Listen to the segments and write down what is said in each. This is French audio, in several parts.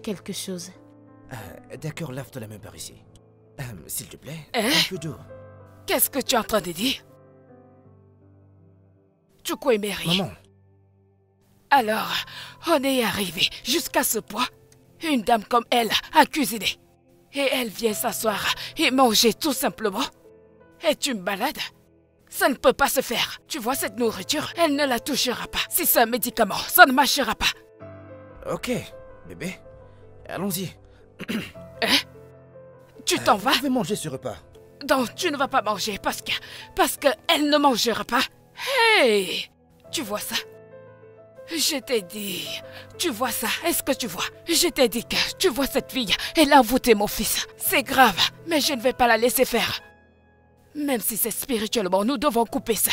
quelque chose. D'accord, lave-toi la main par ici. S'il te plaît, Hein? un peu d'eau. Qu'est-ce que tu es en train de dire? Chukwuemeri. Maman, Alors, on est arrivé jusqu'à ce point. Une dame comme elle a cuisiné. Et elle vient s'asseoir et manger tout simplement. Es-tu malade? Ça ne peut pas se faire. Tu vois cette nourriture, elle ne la touchera pas. Si c'est un médicament, ça ne marchera pas. ok, bébé, allons-y. Hein? Tu t'en vas? Je vais manger ce repas. Donc tu ne vas pas manger parce que elle ne mangera pas. Hey! Tu vois ça? Je t'ai dit, tu vois ça? Est-ce que tu vois? Je t'ai dit que tu vois cette fille, elle a envoûté mon fils. C'est grave, mais je ne vais pas la laisser faire. Même si c'est spirituellement, nous devons couper ça.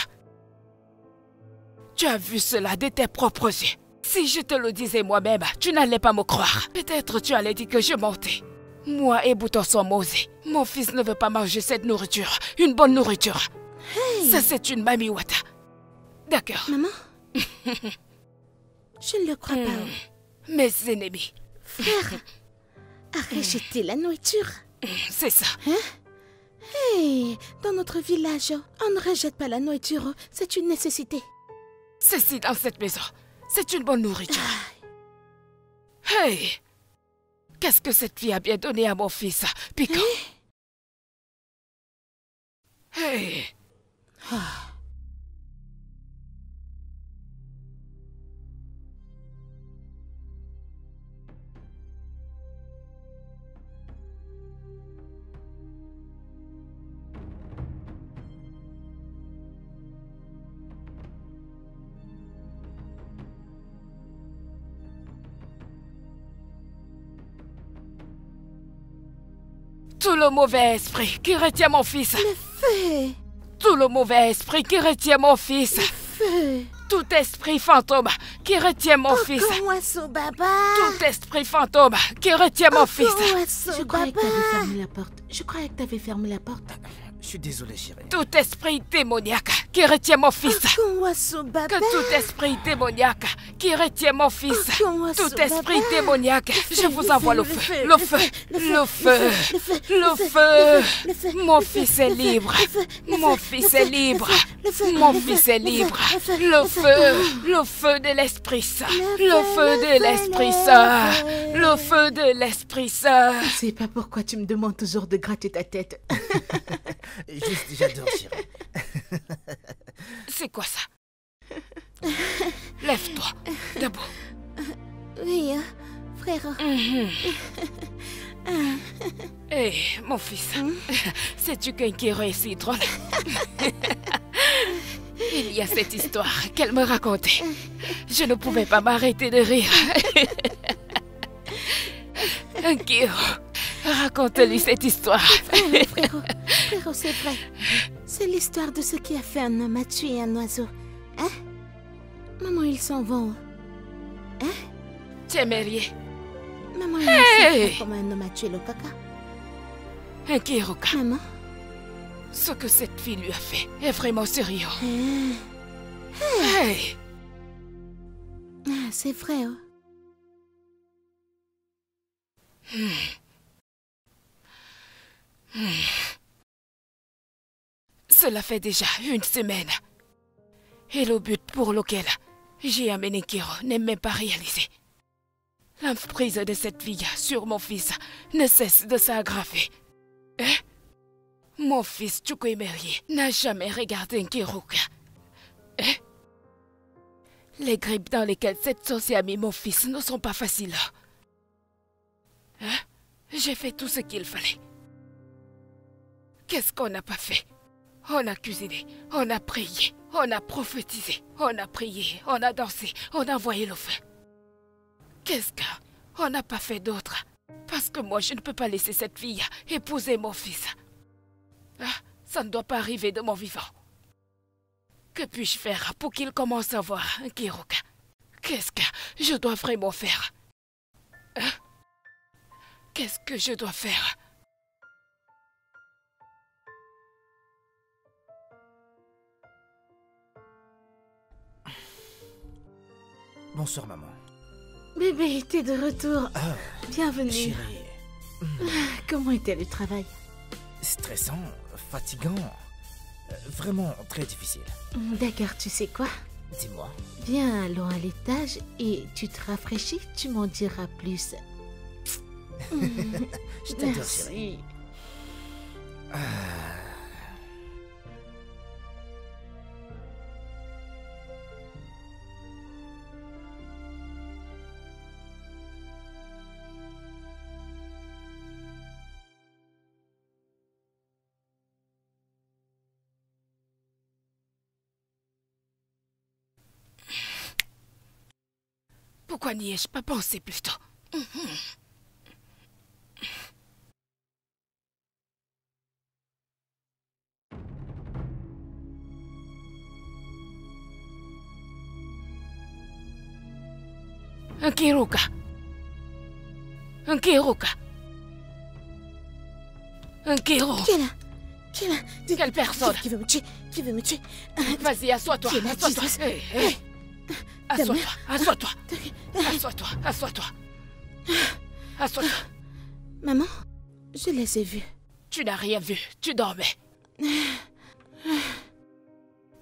Tu as vu cela de tes propres yeux. Si je te le disais moi-même, tu n'allais pas me croire. Peut-être tu allais dire que je mentais. Moi et Bouton sont mauvais. Mon fils ne veut pas manger cette nourriture. Une bonne nourriture. Hey. Ça, c'est une mamiwata. D'accord. Maman? Je ne le crois pas. Mes ennemis. Frère, arrête jeter la nourriture. C'est ça. Hey, dans notre village, on ne rejette pas la nourriture. C'est une nécessité. Ceci dans cette maison, c'est une bonne nourriture. Hey! Qu'est-ce que cette fille a bien donné à mon fils, Piquant? Hey! Tout le mauvais esprit qui retient mon fils. Feu, Tout le mauvais esprit qui retient mon fils. feu. Tout esprit fantôme qui retient mon fils. Okowaso Baba. Tout esprit fantôme qui retient mon fils. Okowaso Je croyais que Baba. t'avais fermé la porte. Je croyais que t'avais fermé la porte. Je suis désolé, chérie. Tout esprit démoniaque qui retient mon fils. Okowaso Baba. Que tout esprit démoniaque qui retient mon fils. Tout esprit démoniaque, je vous envoie le feu. Le feu. Le feu. Le feu. Mon fils est libre. Mon fils est libre. Mon fils est libre. Le feu. Le feu de l'Esprit Saint. Le feu de l'Esprit Saint. Le feu de l'Esprit Saint. Je sais pas pourquoi tu me demandes toujours de gratter ta tête. Juste, j'adore, chérie. C'est quoi ça? Lève-toi. Debout. Oui, frère. Hé, mon fils, sais-tu qu'un Kiro est si drôle? Il y a cette histoire qu'elle me racontait. Je ne pouvais pas m'arrêter de rire. Un Kiro, raconte-lui cette histoire. Frérot, c'est vrai. C'est l'histoire de ce qui a fait un homme à tuer un oiseau. Hein? Maman, ils s'en vont. Tchémérier, Maman, ils Hey! ne savent pas comment un homme a tué le caca. un Kiroka, Maman? ce que cette fille lui a fait est vraiment sérieux. Ah, Hey! c'est vrai, oh. Cela fait déjà une semaine. Et le but pour lequel j'ai amené Kiro n'est même pas réalisé. L'emprise de cette fille sur mon fils ne cesse de s'aggraver. Hein? Mon fils Chukwuemeri n'a jamais regardé un Kiruka. Hein? Les grippes dans lesquelles cette sorcière a mis mon fils ne sont pas faciles. Hein? J'ai fait tout ce qu'il fallait. Qu'est-ce qu'on n'a pas fait? On a cuisiné, on a prié, on a prophétisé, on a prié, on a dansé, on a envoyé le feu. Qu'est-ce qu'on n'a pas fait d'autre? Parce que moi, je ne peux pas laisser cette fille épouser mon fils. Ah, ça ne doit pas arriver de mon vivant. Que puis-je faire pour qu'il commence à voir un Kiruka? Qu'est-ce que je dois vraiment faire? Hein? Qu'est-ce que je dois faire? Bonsoir, maman. Bébé, t'es de retour. Ah, Bienvenue. chérie. Comment était le travail? Stressant, fatigant. Vraiment très difficile. D'accord, tu sais quoi? Dis-moi. Viens, allons à l'étage et tu te rafraîchis, tu m'en diras plus. Je t'adore, chérie. Merci. Pourquoi n'y ai-je pas pensé plus tôt? Nkiruka. Nkiruka. Nkiru. Qui est là? Qui est là? Quelle personne? Qui veut me tuer? Qui veut me tuer? Vas-y, assois-toi. Qui est là, Assois-toi. Jesus? Hey, hey. Assois-toi. mère. Assois-toi. Assois-toi. Assois-toi. Assois-toi. Maman, je les ai vus. Tu n'as rien vu. Tu dormais.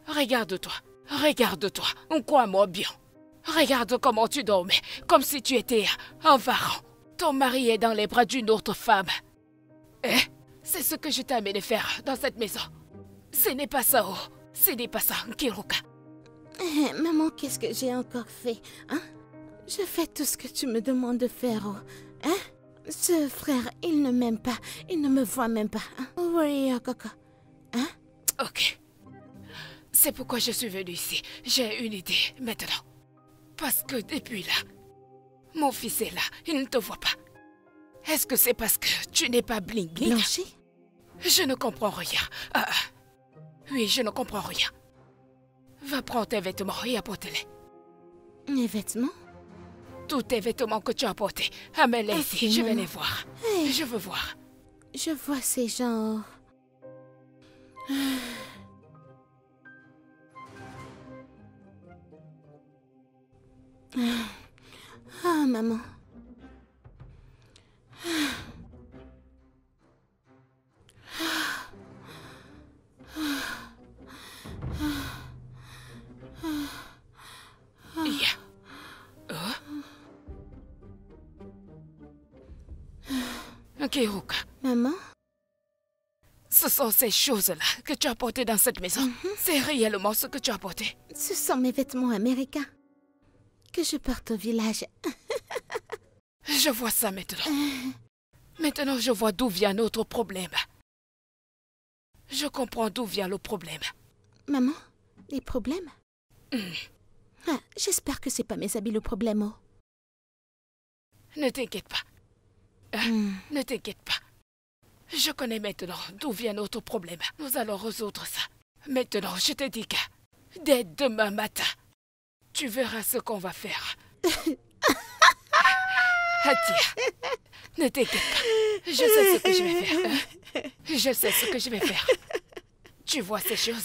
Regarde-toi. Regarde-toi. Crois-moi bien. Regarde comment tu dormais. Comme si tu étais un varan. Ton mari est dans les bras d'une autre femme. Eh? C'est ce que je t'ai amené faire dans cette maison. Ce n'est pas ça, oh. Ce n'est pas ça, Nkiruka. Maman, qu'est-ce que j'ai encore fait? Hein? Je fais tout ce que tu me demandes de faire. Oh. Hein? Ce frère, il ne m'aime pas. Il ne me voit même pas. Hein? Oui, Coco. Hein? Ok. C'est pourquoi je suis venue ici. J'ai une idée maintenant. Parce que depuis là, mon fils est là. Il ne te voit pas. Est-ce que c'est parce que tu n'es pas bling-bling? Blanchi? Je ne comprends rien. Oui, je ne comprends rien. Va prendre tes vêtements et apporte-les. Mes vêtements? Tous tes vêtements que tu as portés, amène-les Ok, ici. Je vais maman. les voir. Hey. Je veux voir. Je vois ces gens. Ah, maman. Yeah. Nkiruka, Maman? ce sont ces choses-là que tu as portées dans cette maison. C'est réellement ce que tu as porté. Ce sont mes vêtements américains que je porte au village. Je vois ça maintenant. Maintenant, je vois d'où vient notre problème. Je comprends d'où vient le problème. Maman, des problèmes? Ah, j'espère que c'est pas mes habits le problème. Oh. Ne t'inquiète pas. Ne t'inquiète pas. Je connais maintenant d'où vient notre problème. Nous allons résoudre ça. Maintenant, je te dis que dès demain matin, tu verras ce qu'on va faire. Atia, ne t'inquiète pas. Je sais ce que je vais faire. Je sais ce que je vais faire. Tu vois ces choses?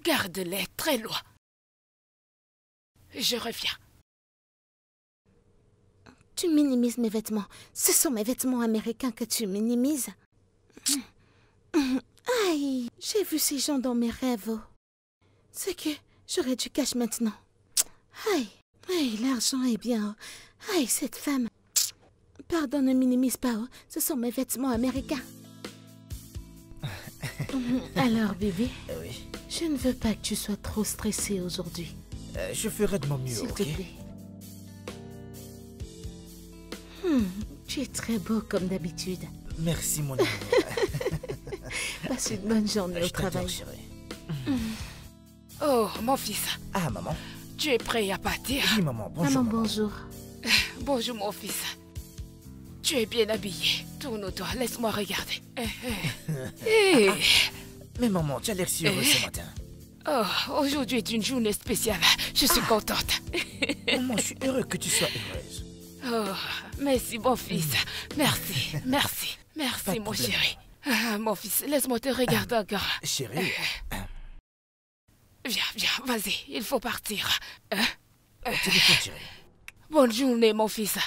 Garde-les très loin. Je reviens. Tu minimises mes vêtements. Ce sont mes vêtements américains que tu minimises. Aïe, j'ai vu ces gens dans mes rêves. Oh. C'est que j'aurais du cash maintenant. Aïe, aïe, l'argent est bien. Oh. Aïe, cette femme. Pardon, ne minimise pas. Oh. Ce sont mes vêtements américains. Alors, bébé, Oui. je ne veux pas que tu sois trop stressé aujourd'hui. Je ferai de mon mieux, S'il ok? te plaît. Tu es très beau comme d'habitude. Merci, mon amour. Passe une bonne journée au Je t'adore, travail. chérie. Oh, mon fils, Ah, maman. tu es prêt à partir? Oui, maman. Bonjour, Maman, maman. bonjour. Bonjour, mon fils. Tu es bien habillé. Tourne-toi, laisse-moi regarder. Eh. Mais maman, tu as l'air si heureux ce matin. Oh, aujourd'hui est une journée spéciale. Je suis contente. Maman, je suis heureux que tu sois heureuse. Oh, merci, mon fils. Merci, merci, Pas merci, de mon problème. chéri. Ah, mon fils, laisse-moi te regarder encore. Chérie, Viens, viens, vas-y, il faut partir. Hein? téléphone, chérie. Bonne journée, mon fils.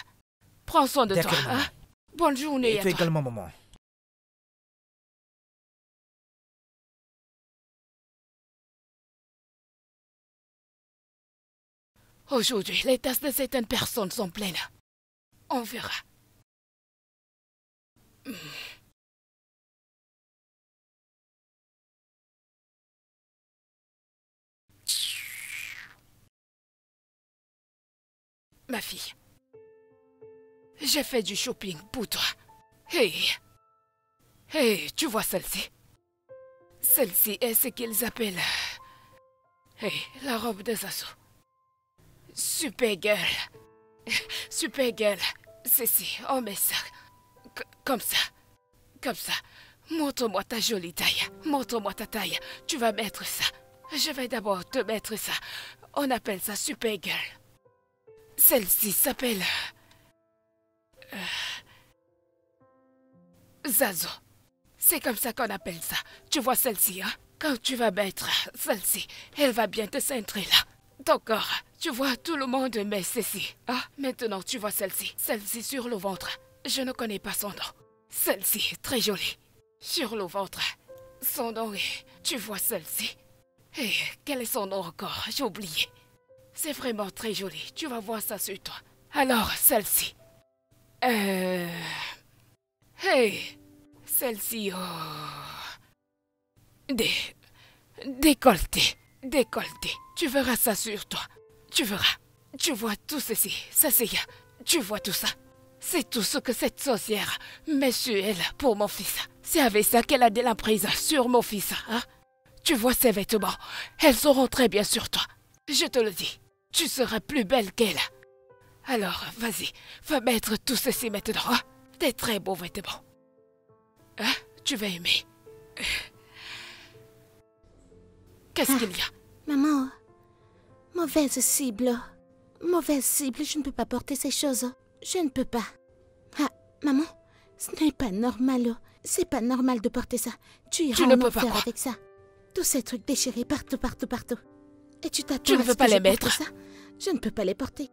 Prends soin de toi. D'accord, maman. Hein? Bonne journée Et à toi toi. également, maman. Aujourd'hui, les tasses de certaines personnes sont pleines. On verra. Ma fille, j'ai fait du shopping pour toi. Hey, tu vois celle-ci? Celle-ci est ce qu'ils appellent... la robe de Zazo. Super girl. Super girl. Ceci, on met ça. Comme ça. Comme ça. Montre-moi ta jolie taille. Montre-moi ta taille. Tu vas mettre ça. Je vais d'abord te mettre ça. On appelle ça super girl. Celle-ci s'appelle... Zazo. C'est comme ça qu'on appelle ça. Tu vois celle-ci, hein? Quand tu vas mettre celle-ci, elle va bien te centrer là. Ton corps, tu vois, tout le monde met ceci. Ah, maintenant tu vois celle-ci. Celle-ci sur le ventre. Je ne connais pas son nom. Celle-ci, très jolie. Sur le ventre. Son nom est... Tu vois celle-ci? Quel est son nom encore? J'ai oublié. C'est vraiment très joli. Tu vas voir ça sur toi. Alors, celle-ci. Celle-ci, Décolleté. Décolleté. Tu verras ça sur toi. Tu verras. Tu vois tout ceci. Ça c'est... Tu vois tout ça. C'est tout ce que cette sorcière met sur elle pour mon fils. C'est avec ça qu'elle a de la prise sur mon fils. Hein? Tu vois ces vêtements. Elles seront très bien sur toi. Je te le dis. Tu seras plus belle qu'elle. Alors, vas-y. Va mettre tout ceci maintenant. Hein? Des très beaux vêtements. Hein? Tu vas aimer. Qu'est-ce qu'il y a? Maman, mauvaise cible. Mauvaise cible, je ne peux pas porter ces choses. Je ne peux pas. Ah, maman, ce n'est pas normal. C'est pas normal de porter ça. Tu iras ne en peux pas enfer quoi? avec ça. Tous ces trucs déchirés partout, partout, partout. Et tu t'attends Tu ne à veux ce pas que les je porte mettre? ça? Je ne peux pas les porter.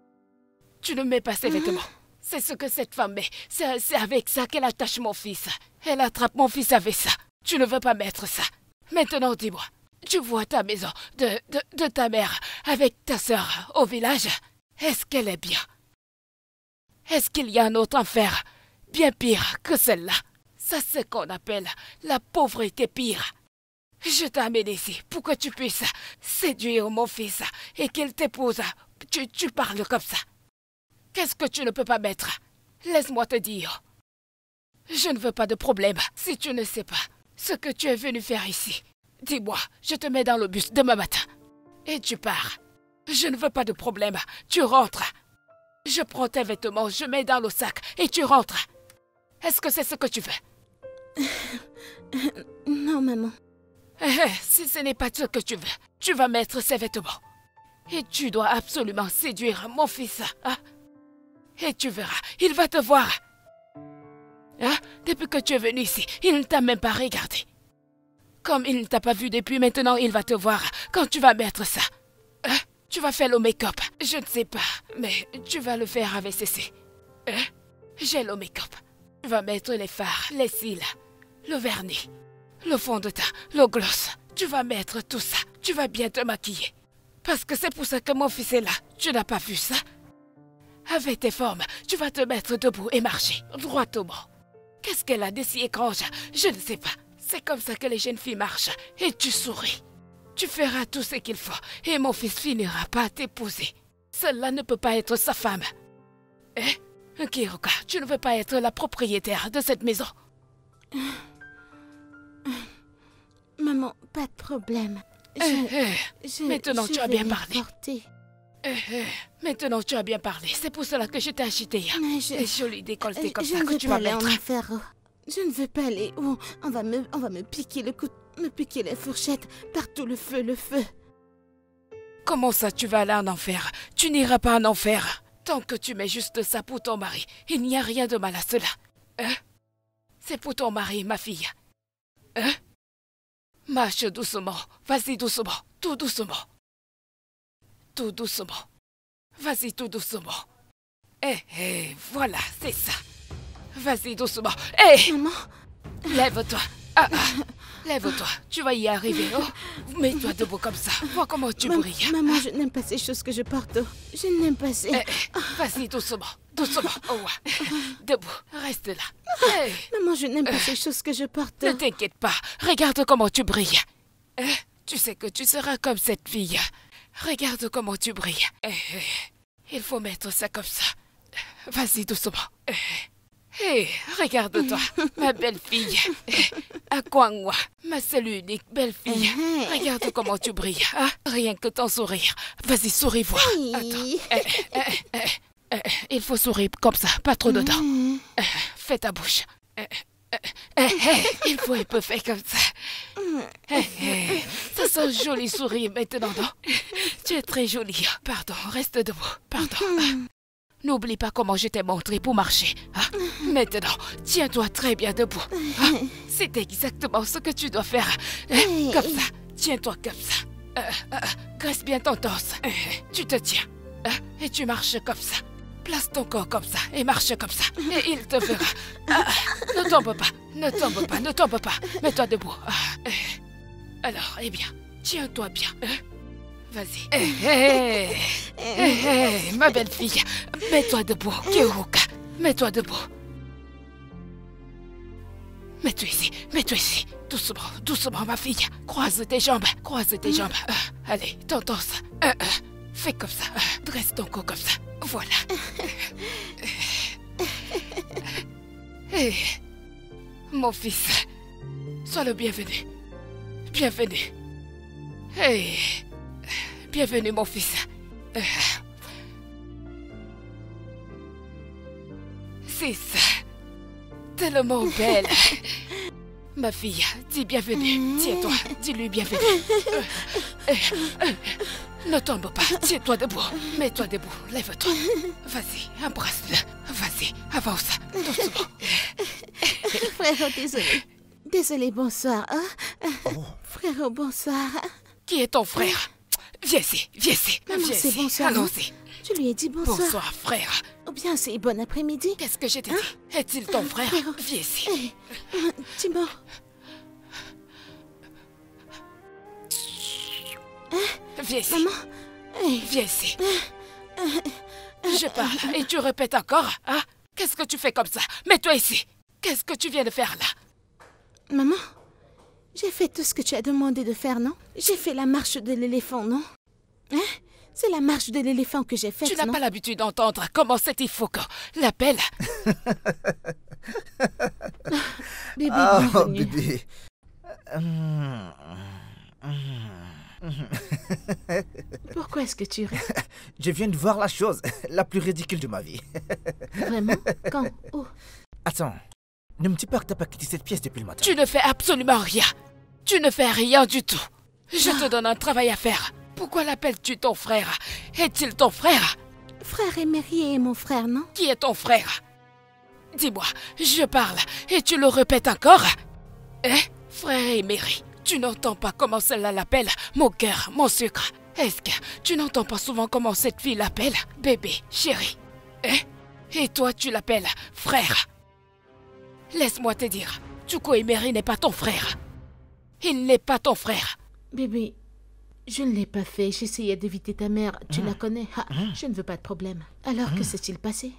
Tu ne mets pas ces vêtements. C'est ce que cette femme met. C'est avec ça qu'elle attache mon fils. Elle attrape mon fils avec ça. Tu ne veux pas mettre ça. Maintenant, dis-moi. Tu vois ta maison de ta mère avec ta sœur au village? Est-ce qu'elle est bien? Est-ce qu'il y a un autre enfer bien pire que celle-là? Ça, c'est ce qu'on appelle la pauvreté pire. Je t'amène ici pour que tu puisses séduire mon fils et qu'il t'épouse. Tu parles comme ça. Qu'est-ce que tu ne peux pas mettre? Laisse-moi te dire. Je ne veux pas de problème si tu ne sais pas ce que tu es venu faire ici. Dis-moi, je te mets dans le bus demain matin. Et tu pars. Je ne veux pas de problème. Tu rentres. Je prends tes vêtements, je mets dans le sac et tu rentres. Est-ce que c'est ce que tu veux? Non, maman. Si ce n'est pas ce que tu veux, tu vas mettre ces vêtements. Et tu dois absolument séduire mon fils. Hein? Et tu verras, il va te voir. Hein? Depuis que tu es venu ici, il ne t'a même pas regardé. Comme il ne t'a pas vu depuis maintenant, il va te voir quand tu vas mettre ça. Hein? Tu vas faire le make-up. Je ne sais pas, mais tu vas le faire avec ceci. Hein? J'ai le make-up. Tu vas mettre les fards, les cils, le vernis, le fond de teint, le gloss. Tu vas mettre tout ça. Tu vas bien te maquiller. Parce que c'est pour ça que mon fils est là. Tu n'as pas vu ça? Avec tes formes, tu vas te mettre debout et marcher droit au bord. Qu'est-ce qu'elle a de si étrange? Je ne sais pas. C'est comme ça que les jeunes filles marchent. Et tu souris. Tu feras tout ce qu'il faut. Et mon fils finira par t'épouser. Cela ne peut pas être sa femme. Hein? Kiruka, tu ne veux pas être la propriétaire de cette maison? Maman, pas de problème. Maintenant, tu as vais bien les parlé. porter. Maintenant, tu as bien parlé. C'est pour cela que je t'ai acheté. Mais Des jolis décolletés comme je ça ne que veux tu pas vas aller en mettre. enfer. Je ne veux pas aller où on va me piquer le couteau, me piquer les fourchettes. Partout le feu, le feu. Comment ça, tu vas aller en enfer? Tu n'iras pas en enfer. Tant que tu mets juste ça pour ton mari, il n'y a rien de mal à cela. Hein? C'est pour ton mari, ma fille. Hein? Marche doucement. Vas-y doucement. Tout doucement. Tout doucement. Vas-y tout doucement. Voilà, c'est ça. Vas-y, doucement. Hé, Maman, lève-toi. Lève-toi, tu vas y arriver. Oh, mets-toi debout comme ça. Vois comment tu brilles. maman, je n'aime pas ces choses que je porte. Je n'aime pas ces... Vas-y, doucement, doucement. Oh, ouais. Debout, reste là. Hey, Maman, je n'aime pas ces choses que je porte. ne t'inquiète pas, regarde comment tu brilles. Tu sais que tu seras comme cette fille. Regarde comment tu brilles. Il faut mettre ça comme ça. Vas-y, doucement. Hé, regarde-toi, ma belle fille. Akwangwa, ma seule unique belle fille. Regarde comment tu brilles. Hein? Rien que ton sourire. Vas-y, souris, vois. Attends. Il faut sourire comme ça, pas trop dedans. Fais ta bouche. Il faut un peu faire comme ça. Ça sent joli sourire maintenant, non? Tu es très jolie. Pardon, reste debout. Pardon. N'oublie pas comment je t'ai montré pour marcher. Hein? Maintenant, tiens-toi très bien debout. Hein? C'est exactement ce que tu dois faire. Comme ça. Tiens-toi comme ça. Graisse bien ton torse. Tu te tiens. Et tu marches comme ça. Place ton corps comme ça et marche comme ça. Et il te verra. Ne tombe pas. Ne tombe pas. Ne tombe pas. Mets-toi debout. Alors, eh bien, tiens-toi bien. Vas-y. Ma belle fille, mets-toi debout, Kiruka. Mets-toi debout. Mets-toi ici. Doucement, doucement, ma fille. Croise tes jambes. Allez, ton torse. Fais comme ça. Dresse ton cou comme ça. Voilà. Mon fils, sois le bienvenu. Bienvenue. Bienvenue, mon fils. C'est ça. Tellement belle. Ma fille, dis bienvenue. Tiens-toi, dis-lui bienvenue. Ne tombe pas, tiens-toi debout. Mets-toi debout, lève-toi. Vas-y, embrasse-le. Vas-y, avance, doucement. Frérot, désolé. Désolé, bonsoir. Frérot, bonsoir. Qui est ton frère? Viens ici. Maman, Viens c'est ici. bonsoir. Allons-y. Je lui ai dit bonsoir. Bonsoir, frère. Ou bien c'est bon après-midi. Qu'est-ce que je t'ai dit? Est-il ton frère? frérot. Viens ici. Timon. Viens ici. Maman. Viens ici. Je parle et tu répètes encore, hein? Qu'est-ce que tu fais comme ça? Mets-toi ici. Qu'est-ce que tu viens de faire là? Maman, j'ai fait tout ce que tu as demandé de faire, non? J'ai fait la marche de l'éléphant, non? Hein? C'est la marche de l'éléphant que j'ai faite, Tu n'as non? pas l'habitude d'entendre comment c'est il faut qu'on l'appelle. Bébé, Oh, bienvenue. bébé. Pourquoi est-ce que tu ris? Je viens de voir la chose la plus ridicule de ma vie. Vraiment? Quand? Où? Attends, ne me dis pas que t'as pas quitté cette pièce depuis le matin. Tu ne fais absolument rien. Tu ne fais rien du tout. Je te donne un travail à faire. Pourquoi l'appelles-tu ton frère? Est-il ton frère? Frère Emery est mon frère, non? Qui est ton frère? Dis-moi, je parle et tu le répètes encore? Frère Emery, tu n'entends pas comment celle-là l'appelle? Mon cœur, mon sucre. Est-ce que tu n'entends pas souvent comment cette fille l'appelle? Bébé, chéri. Et toi, tu l'appelles frère. Laisse-moi te dire, Tuko Emery n'est pas ton frère. Il n'est pas ton frère. Bébé, je ne l'ai pas fait. J'essayais d'éviter ta mère. Tu la connais. Je ne veux pas de problème. Alors, que s'est-il passé?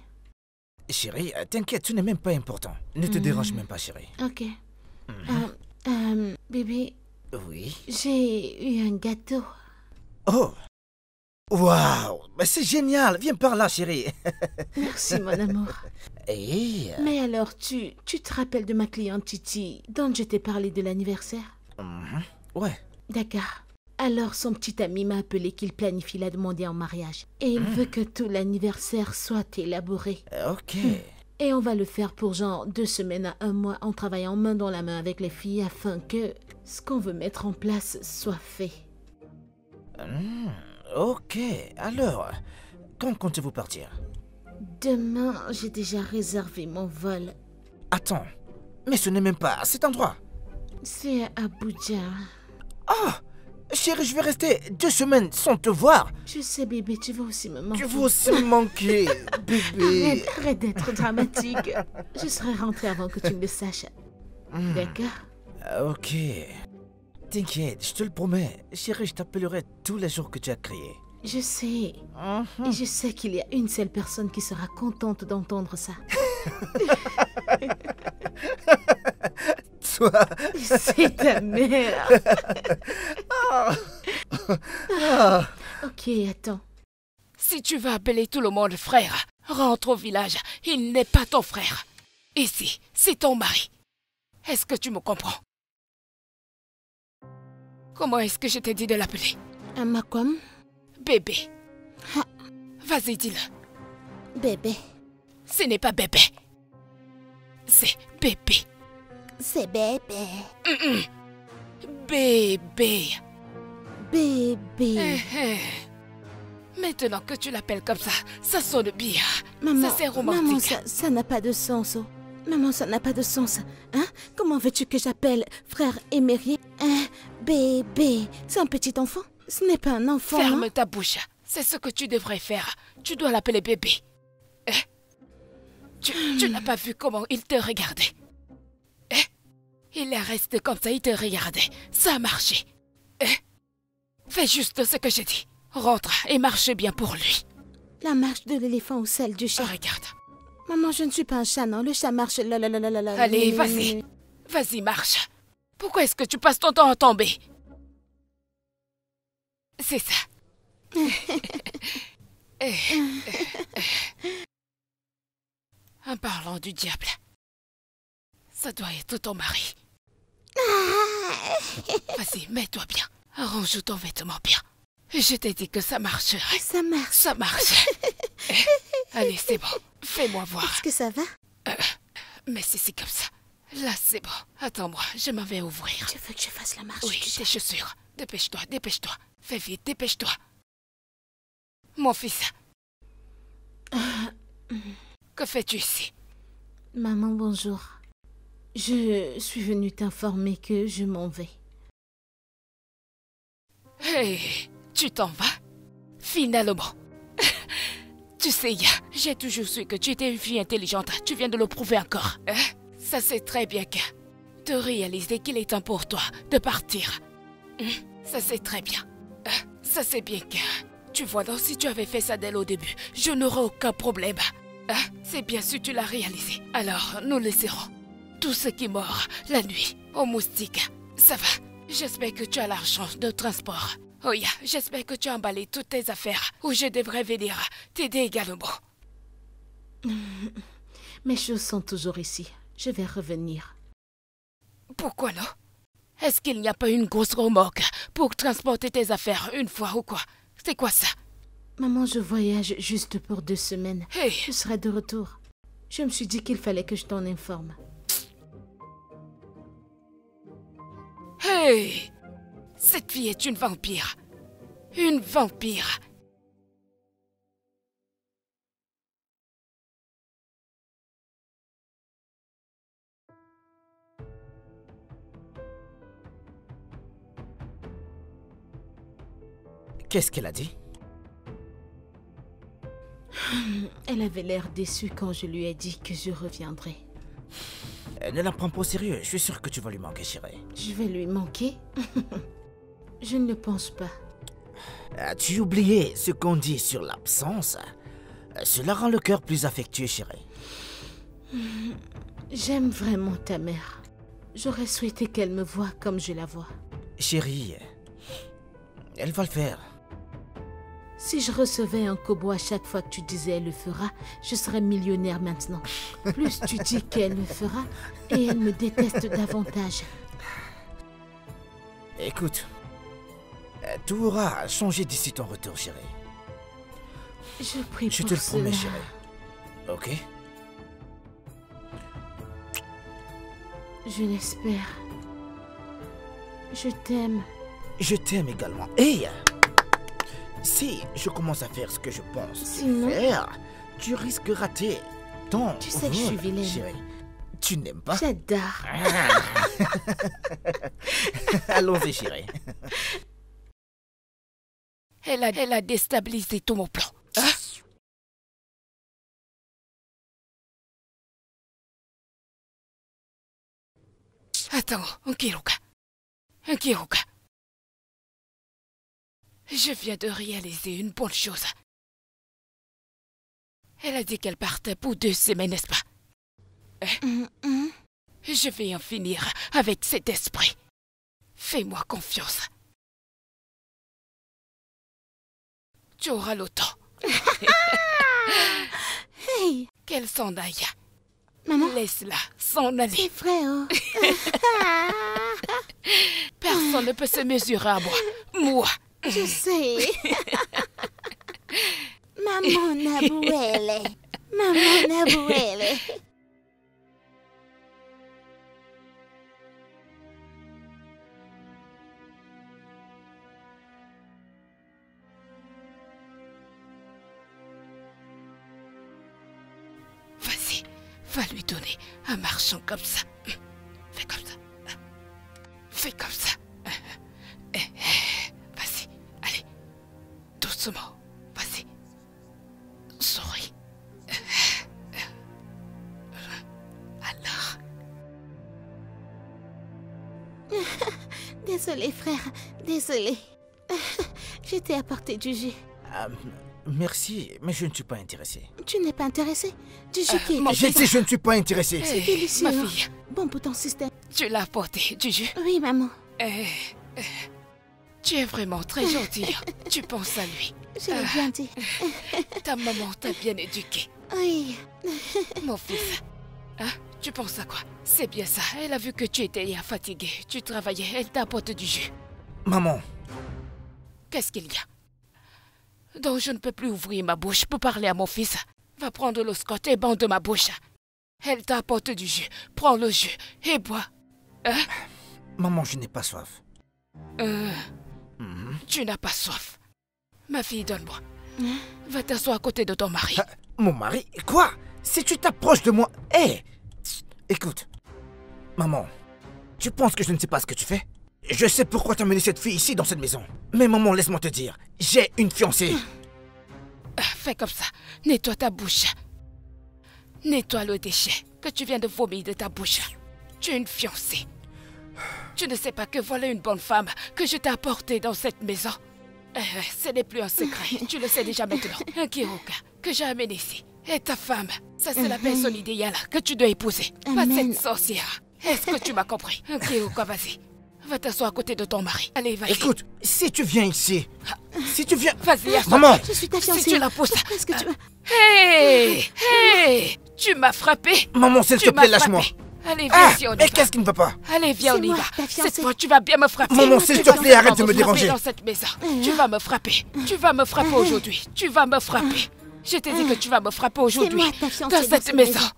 Chérie, t'inquiète, tu n'es même pas important. Ne te dérange même pas, chérie. Ok. Bébé, Oui. j'ai eu un gâteau. Oh! Waouh! C'est génial! Viens par là, chérie. Merci, mon amour. Et... Mais alors, tu te rappelles de ma cliente Titi, dont je t'ai parlé de l'anniversaire? Ouais. D'accord. Alors, son petit ami m'a appelé qu'il planifie la demander en mariage. Et il veut que tout l'anniversaire soit élaboré. Ok. Et on va le faire pour genre 2 semaines à 1 mois en travaillant main dans la main avec les filles afin que ce qu'on veut mettre en place soit fait. Ok. Alors, quand comptez-vous partir? Demain, j'ai déjà réservé mon vol. Attends. Mais ce n'est même pas à cet endroit. C'est à Abuja. Oh! Chérie, je vais rester 2 semaines sans te voir. Je sais, bébé, tu vas aussi me manquer. Tu vas aussi me manquer, bébé. Arrête d'être dramatique. Je serai rentrée avant que tu ne le saches. D'accord? Ok. T'inquiète, je te le promets. Chérie, je t'appellerai tous les jours que tu as crié. Je sais. Et je sais qu'il y a une seule personne qui sera contente d'entendre ça. Toi. C'est ta mère. Ok, attends. Si tu veux appeler tout le monde frère, rentre au village. Il n'est pas ton frère. Ici, c'est ton mari. Est-ce que tu me comprends? Comment est-ce que je t'ai dit de l'appeler? Makom? Bébé. Ah. Vas-y, dis-le. Bébé. Ce n'est pas bébé. C'est bébé. C'est bébé. Bébé. Bébé. Maintenant que tu l'appelles comme ça sonne bien. Maman, Ça c'est romantique. maman, ça n'a pas de sens. Oh. Maman, ça n'a pas de sens. Hein? Comment veux-tu que j'appelle frère émérié un bébé? C'est un petit enfant? Ce n'est pas un enfant. Ferme hein? ta bouche. C'est ce que tu devrais faire. Tu dois l'appeler bébé. Tu n'as pas vu comment il te regardait? Il est resté comme ça, il te regardait. Ça a marché. Fais juste ce que j'ai dit. Rentre et marche bien pour lui. La marche de l'éléphant ou celle du chat? Regarde. Maman, je ne suis pas un chat, non. Le chat marche. Allez, vas-y. Vas-y, marche. Pourquoi est-ce que tu passes ton temps à tomber? C'est ça. En parlant du diable, ça doit être ton mari. Vas-y, mets-toi bien. Arrange ton vêtement bien. Je t'ai dit que ça marcherait. Ça marche. Ça marche. Allez, c'est bon. Fais-moi voir. Est-ce que ça va? Mais si c'est comme ça. Là, c'est bon. Attends-moi, je m'en vais ouvrir. Tu veux que je fasse la marche Oui, du tes chat? chaussures. Dépêche-toi, dépêche-toi. Fais vite, dépêche-toi. Mon fils. Que fais-tu ici? Maman, bonjour. Je suis venue t'informer que je m'en vais. Hey, tu t'en vas? Finalement. Tu sais, j'ai toujours su que tu étais une fille intelligente. Tu viens de le prouver encore. Ça c'est très bien que de réaliser qu'il est temps pour toi de partir. Ça c'est très bien. Ça c'est bien que... Tu vois, donc si tu avais fait ça dès le début, je n'aurais aucun problème. C'est bien si tu l'as réalisé. Alors, nous laisserons tout ce qui mord la nuit aux moustiques. Ça va. J'espère que tu as l'argent de transport. Oh yeah, j'espère que tu as emballé toutes tes affaires ou je devrais venir t'aider également. Mes choses sont toujours ici. Je vais revenir. Pourquoi non? Est-ce qu'il n'y a pas une grosse remorque pour transporter tes affaires une fois ou quoi? C'est quoi ça? Maman, je voyage juste pour 2 semaines. Hey. Je serai de retour. Je me suis dit qu'il fallait que je t'en informe. Hey! Cette fille est une vampire. Une vampire. Qu'est-ce qu'elle a dit? Elle avait l'air déçue quand je lui ai dit que je reviendrai. Ne la prends pas au sérieux. Je suis sûr que tu vas lui manquer, chérie. Je vais lui manquer? Je ne le pense pas. As-tu oublié ce qu'on dit sur l'absence? Cela rend le cœur plus affectueux, chérie. J'aime vraiment ta mère. J'aurais souhaité qu'elle me voie comme je la vois. Chérie, elle va le faire. Si je recevais un kobo à chaque fois que tu disais elle le fera, je serais millionnaire maintenant. Plus tu dis qu'elle le fera, et elle me déteste davantage. Écoute, tout aura changé d'ici ton retour, chérie. Je prie Je pour te le promets, cela. chérie. Ok? Je l'espère. Je t'aime. Je t'aime également. Et si je commence à faire ce que je pense Sinon? faire, tu risques de rater ton Tu sais que je suis vol, vilaine. chérie. Tu n'aimes pas? J'adore. Allons-y, chérie. Elle a déstabilisé tout mon plan. Hein? Attends, Nkiruka. Nkiruka. Je viens de réaliser une bonne chose. Elle a dit qu'elle partait pour 2 semaines, n'est-ce pas? Je vais en finir avec cet esprit. Fais-moi confiance. Tu auras le temps. Hey, Qu'elle s'en aille. maman, Laisse-la s'en aller. c'est vrai, oh. Personne ne peut se mesurer à moi. Moi. Je sais. Maman Nabouele. Maman Nabouele. Vas-y, va lui donner un marchand comme ça. Fais comme ça. Fais comme ça. Vas-y, allez. Doucement. Vas-y. Souris. Alors. Désolé, frère. Désolé. Je t'ai apporté du jus. Merci, mais je ne suis pas intéressé. Tu n'es pas intéressé? Du jus qui est J'ai dit je ne suis pas intéressé. C'est délicieux. Ma hein. fille, Bon pour ton système. tu l'as apporté du jus. Oui, maman. Tu es vraiment très gentille. Tu penses à lui. Je l'ai bien dit. Ta maman t'a bien éduqué. Oui. Mon fils. Hein? Tu penses à quoi? C'est bien ça. Elle a vu que tu étais fatigué. Tu travaillais. Elle t'apporte du jus. Maman, Qu'est-ce qu'il y a? Donc je ne peux plus ouvrir ma bouche pour parler à mon fils. Va prendre le scotch et bande ma bouche. Elle t'apporte du jus. Prends le jus et bois. Hein? maman, je n'ai pas soif. Tu n'as pas soif. Ma fille, donne-moi. Va t'asseoir à côté de ton mari. Mon mari? Quoi? Si tu t'approches de moi... Hé! Écoute. Maman, tu penses que je ne sais pas ce que tu fais? Je sais pourquoi tu as amené cette fille ici dans cette maison. Mais maman, laisse-moi te dire. J'ai une fiancée. Fais comme ça. Nettoie ta bouche. Nettoie le déchet que tu viens de vomir de ta bouche. Tu es une fiancée. Tu ne sais pas que voilà une bonne femme que je t'ai apportée dans cette maison. Ce n'est plus un secret. Tu le sais déjà maintenant. Un Kiruka que j'ai amené ici. Et ta femme, ça c'est la personne idéale que tu dois épouser. Pas Amen. cette sorcière. Est-ce que tu m'as compris? Un Kiruka, vas-y. Va t'asseoir à côté de ton mari. Allez, vas-y. Écoute, si tu viens ici... Si tu viens... Vas-y, assois. Maman! Je suis ta fiancée. Si tu la pousses. Pourquoi est-ce que tu... Hé! Hé! Tu m'as frappé. Maman, s'il te Tu plaît, m'as lâche-moi. frappé. Allez, viens Ah! ici, on y Mais va. qu'est-ce qui ne va pas? Allez, viens, C'est on y moi, va. ta fiancée. Cette fois, tu vas bien me frapper. Maman, s'il Tu te vas plaît, arrête de vraiment me frapper déranger. dans cette maison. Tu vas me frapper. Tu vas me frapper aujourd'hui. Tu vas me frapper. Je t'ai dit que tu vas me frapper aujourd'hui. moi, ta fiancée, Dans dans cette cette maison. maison.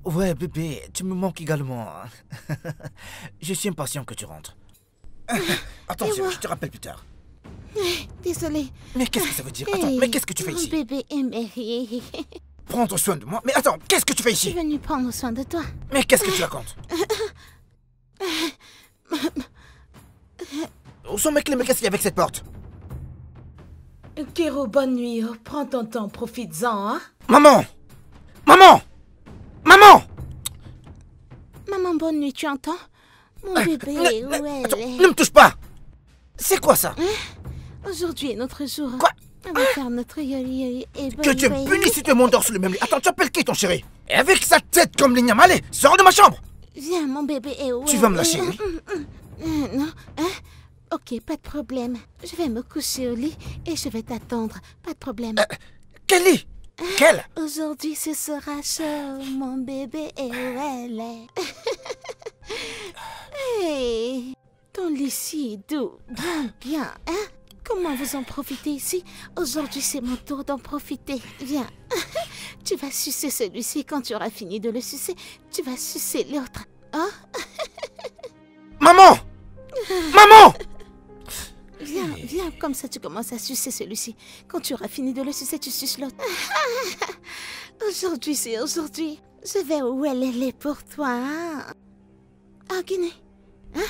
Ouais, bébé, tu me manques également. Je suis impatient que tu rentres. Attention, je te rappelle plus tard. Désolée. Mais qu'est-ce que ça veut dire? Attends, Hey, mais qu'est-ce que tu fais mon ici? bébé Emery. Prendre soin de moi? Mais attends, qu'est-ce que tu fais Je suis ici? venue prendre soin de toi. Mais qu'est-ce que tu racontes? Où sont mes clés? Mais qu'est-ce qu'il y a avec cette porte? Kero, bonne nuit. Oh, prends ton temps, profites-en, hein. Maman! Maman! Maman! Maman, bonne nuit, tu entends? Mon bébé, où elle Attends, est? ne me touche pas! C'est quoi ça? Aujourd'hui est notre jour. Quoi? On va faire notre yoli et Que Dieu bonne me nuit. punisse si tu m'endors sur le même lit. Attends, tu appelles qui ton chéri? Et avec sa tête comme l'igname, allez, sors de ma chambre! Viens, mon bébé, et où Tu vas elle me lâcher, est? oui? Non, hein? Ok, pas de problème. Je vais me coucher au lit et je vais t'attendre. Pas de problème. Quel lit? Quel? Aujourd'hui, ce sera chaud, mon bébé, et où elle est? Hey, ton lit si doux, bien, bien, hein? Comment vous en profitez ici? Aujourd'hui, c'est mon tour d'en profiter. Viens. Tu vas sucer celui-ci. Quand tu auras fini de le sucer, tu vas sucer l'autre. Hein? Maman! Maman! Viens, viens, comme ça tu commences à sucer celui-ci. Quand tu auras fini de le sucer, tu suces l'autre. Aujourd'hui, c'est aujourd'hui. Je vais où elle est pour toi. Hein? Ah, Guinée. Hein?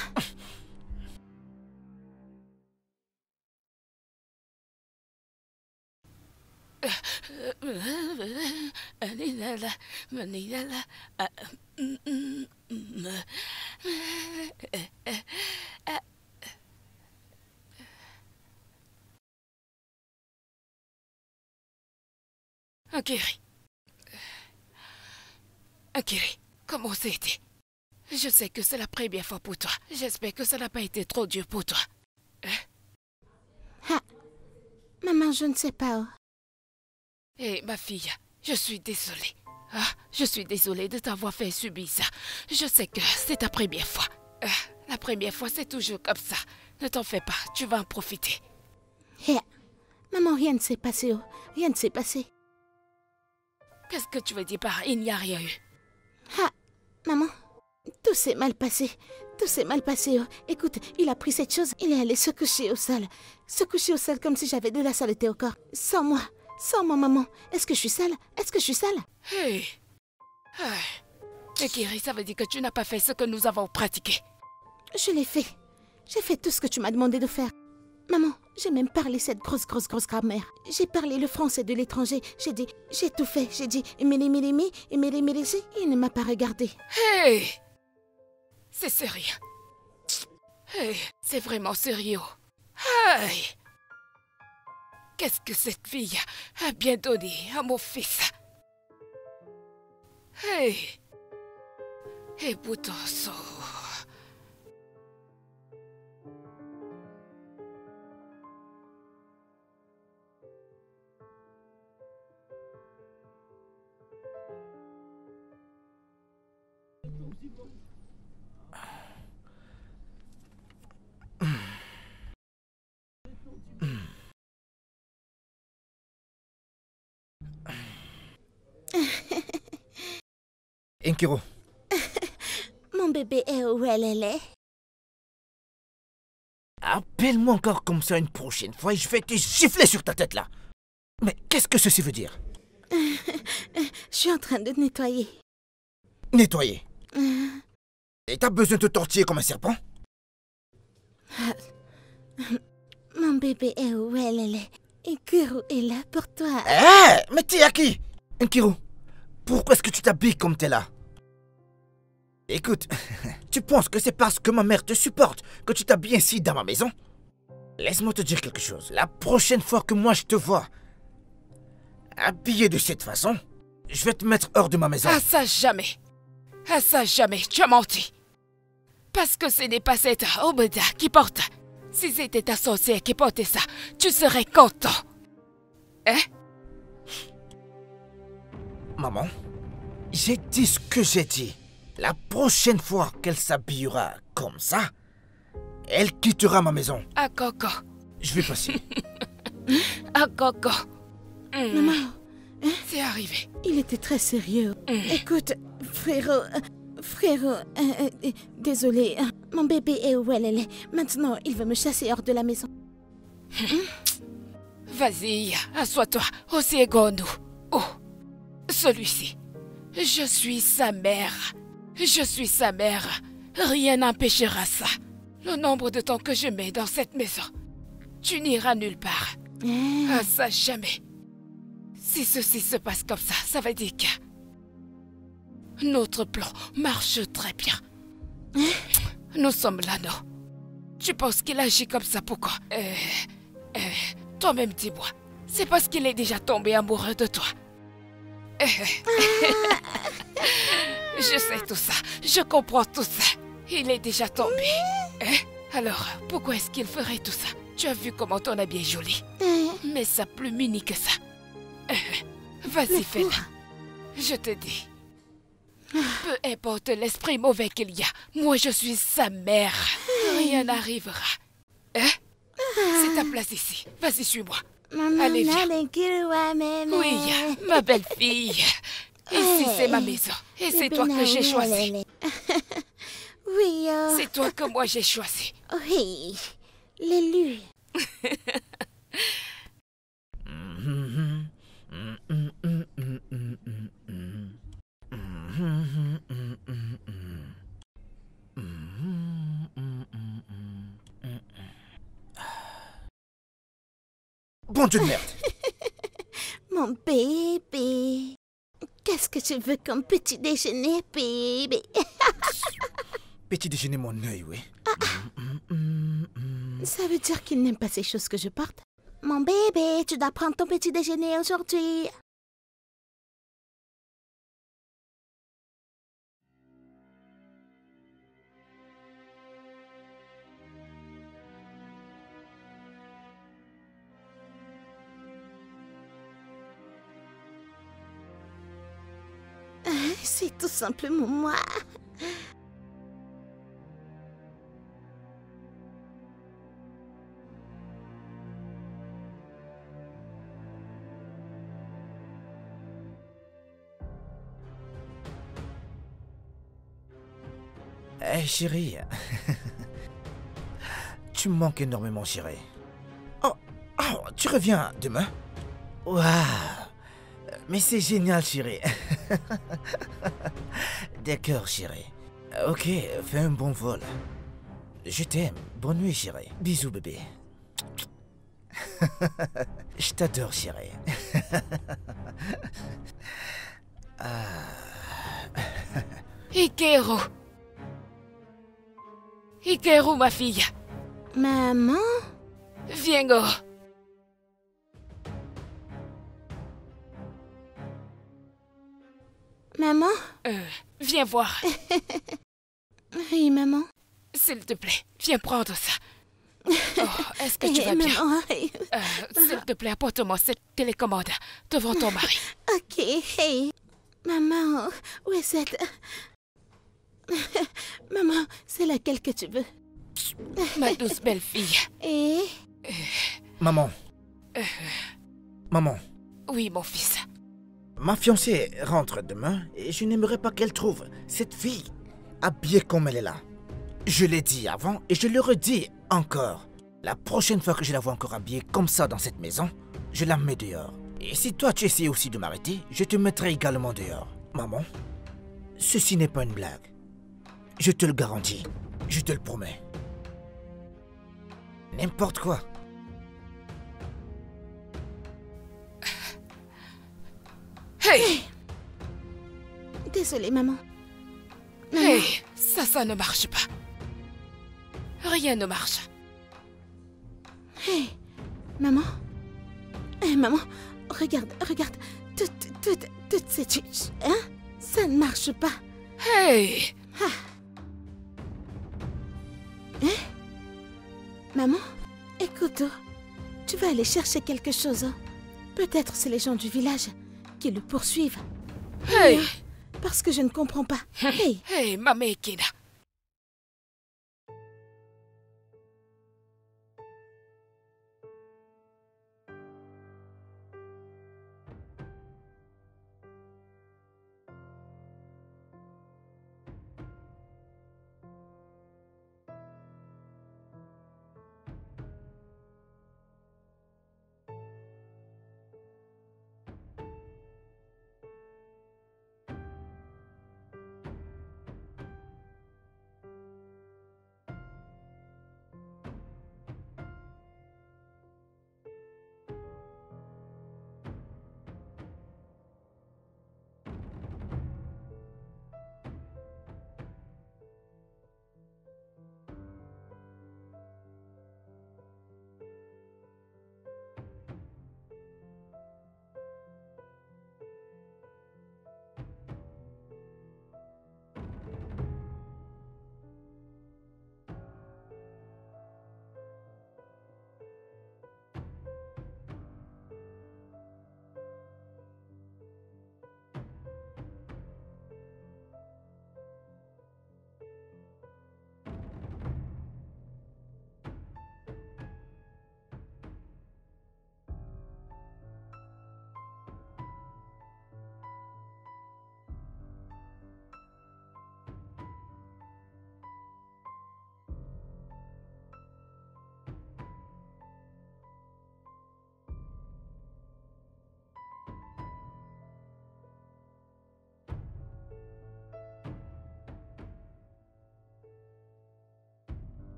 Akiri. Akiri, comment ça a été? Je sais que c'est la première fois pour toi. J'espère que ça n'a pas été trop dur pour toi. Ah, maman, je ne sais pas. Eh, ma fille, je suis désolée. Ah, je suis désolée de t'avoir fait subir ça. Je sais que c'est ta première fois. La première fois, c'est toujours comme ça. Ne t'en fais pas, tu vas en profiter. Hey, maman, rien ne s'est passé. Rien ne s'est passé. Qu'est-ce que tu veux dire par il n'y a rien eu? Ah, maman, tout s'est mal passé. Tout s'est mal passé. Écoute, il a pris cette chose, il est allé se coucher au sol. Se coucher au sol comme si j'avais de la saleté au corps. Sans moi, maman. Est-ce que je suis sale? Est-ce que je suis sale? Hey. Akiri, ça veut dire que tu n'as pas fait ce que nous avons pratiqué. Je l'ai fait. J'ai fait tout ce que tu m'as demandé de faire. Maman, j'ai même parlé cette grosse grammaire. J'ai parlé le français de l'étranger. J'ai tout fait. J'ai dit mili, il ne m'a pas regardé. Hey! C'est sérieux. Hey, c'est vraiment sérieux. Hey! Qu'est-ce que cette fille a bien donné à mon fils? Hey! Et Boutonso. Inkiro. Mon bébé est où elle est? Appelle-moi encore comme ça une prochaine fois et je vais te gifler sur ta tête là. Mais qu'est-ce que ceci veut dire? Je suis en train de nettoyer. Nettoyer. Et t'as besoin de te tortiller comme un serpent? Mon bébé est où elle est? Inkiro est là pour toi. Eh, mais t'es à qui? Inkiro, pourquoi est-ce que tu t'habilles comme t'es là? Écoute, tu penses que c'est parce que ma mère te supporte que tu t'habilles ainsi dans ma maison? Laisse-moi te dire quelque chose. La prochaine fois que moi je te vois habillé de cette façon, je vais te mettre hors de ma maison. À ça jamais. À ça jamais, tu as menti. Parce que ce n'est pas cette Obeda qui porte. Si c'était ta sorcière qui portait ça, tu serais content. Hein? Maman, j'ai dit ce que j'ai dit. La prochaine fois qu'elle s'habillera comme ça, elle quittera ma maison. À Coco. Je vais passer. À Coco. Maman, C'est arrivé. il était très sérieux. Écoute, frérot, désolé. Mon bébé est où elle est. Maintenant, il veut me chasser hors de la maison. Vas-y, assois-toi au Siegondo. Oh, celui-ci. Je suis sa mère. Je suis sa mère. Rien n'empêchera ça. Le nombre de temps que je mets dans cette maison, tu n'iras nulle part. À ça jamais. Si ceci se passe comme ça veut dire que notre plan marche très bien. Nous sommes là, non? Tu penses qu'il agit comme ça, pourquoi? Toi-même, dis-moi. C'est parce qu'il est déjà tombé amoureux de toi. Je sais tout ça. Je comprends tout ça. Il est déjà tombé. Alors, pourquoi est-ce qu'il ferait tout ça? Tu as vu comment ton habit est joli. Mais ça plus mini que ça. Vas-y, fais-le. Je te dis. Peu importe l'esprit mauvais qu'il y a, moi je suis sa mère. Rien n'arrivera. C'est ta place ici. Vas-y, suis-moi. Allez, viens. Oui, ma belle fille. Ici, c'est ma maison. Et c'est toi que j'ai choisi. Oui, C'est toi que moi j'ai choisi. oui, l'élu. Bon Dieu de merde. Mon bébé. Qu'est-ce que tu veux comme petit déjeuner, bébé? Petit déjeuner, mon œil, oui. Ça veut dire qu'il n'aime pas ces choses que je porte? Mon bébé, tu dois prendre ton petit déjeuner aujourd'hui. C'est tout simplement moi. Hé, chérie. Tu me manques énormément, chérie. Oh, tu reviens demain? Waouh! Mais c'est génial, chérie. D'accord, chérie. Ok, fais un bon vol. Je t'aime. Bonne nuit, chérie. Bisous, bébé. Je t'adore, chérie. Hikaru. Hikaru, ma fille. Maman? Viens, go. Maman? Viens voir. Oui, maman. S'il te plaît, viens prendre ça. Oh, est-ce que tu vas bien? Maman. S'il te plaît, apporte-moi cette télécommande devant ton mari. Ok, hey. Maman, où est cette... Maman, c'est laquelle que tu veux? Ma douce belle-fille. Et... Maman. Maman. Oui, mon fils. Ma fiancée rentre demain et je n'aimerais pas qu'elle trouve cette fille habillée comme elle est là. Je l'ai dit avant et je le redis encore. La prochaine fois que je la vois encore habillée comme ça dans cette maison, je la mets dehors. Et si toi tu essaies aussi de m'arrêter, je te mettrai également dehors. Maman, ceci n'est pas une blague. Je te le garantis. Je te le promets. N'importe quoi. Hey! Désolée, maman. Hey! Ça ne marche pas. Rien ne marche. Hey, maman. Hey, maman, regarde. Toutes ces chuches, hein? Ça ne marche pas. Hey! Hein? Maman, écoute, tu vas aller chercher quelque chose. Peut-être c'est les gens du village qui le poursuivent. Hey! Parce que je ne comprends pas. Hey! Hey, Mamekina.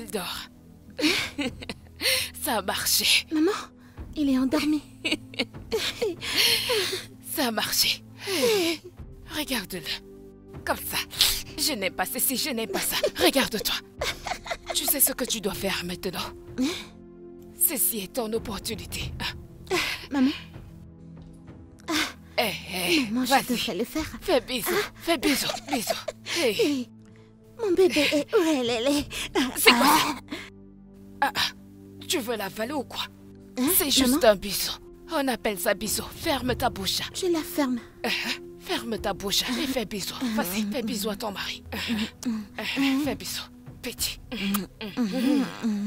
il dort. Ça a marché. Maman, il est endormi. Ça a marché. Regarde-le. Comme ça. Je n'aime pas ceci, je n'aime pas ça. Regarde-toi. Tu sais ce que tu dois faire maintenant. Ceci est ton opportunité. Maman. Maman, je vas-y. devrais le faire. Fais bisous. Fais bisous. Bisous. Hey. Hey, mon bébé est où elle est? C'est quoi ça? Tu veux l'avaler ou quoi? C'est juste maman? un bisou. On appelle ça bisou. Ferme ta bouche. Je la ferme. Ferme ta bouche et fais bisou. Vas-y, fais bisou à ton mari. Fais bisou. Petit.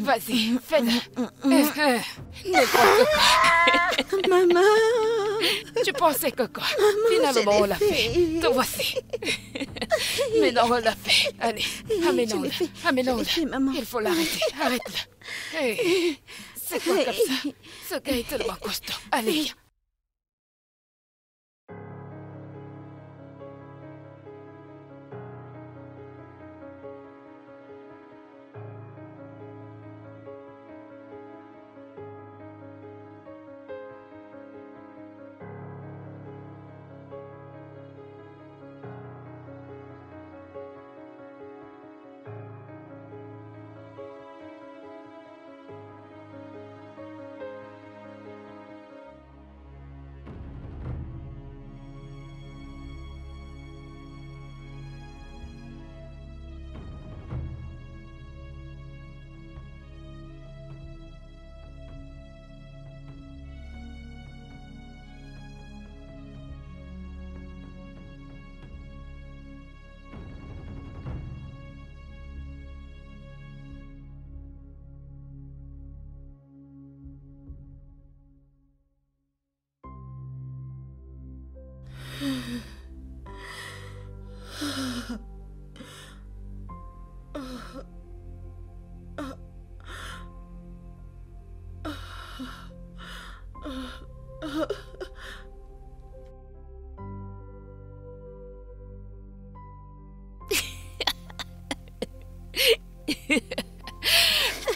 Vas-y, fais-le. N'importe quoi. Maman. Tu pensais que quoi? je Finalement, l'ai on l'a fait. Te voici. Maintenant, on l'a fait. Allez, amène-le. fait, maman. Il faut l'arrêter. Arrête-le. Hey, c'est quoi comme ça? Ce gars est tellement costaud. Allez, viens.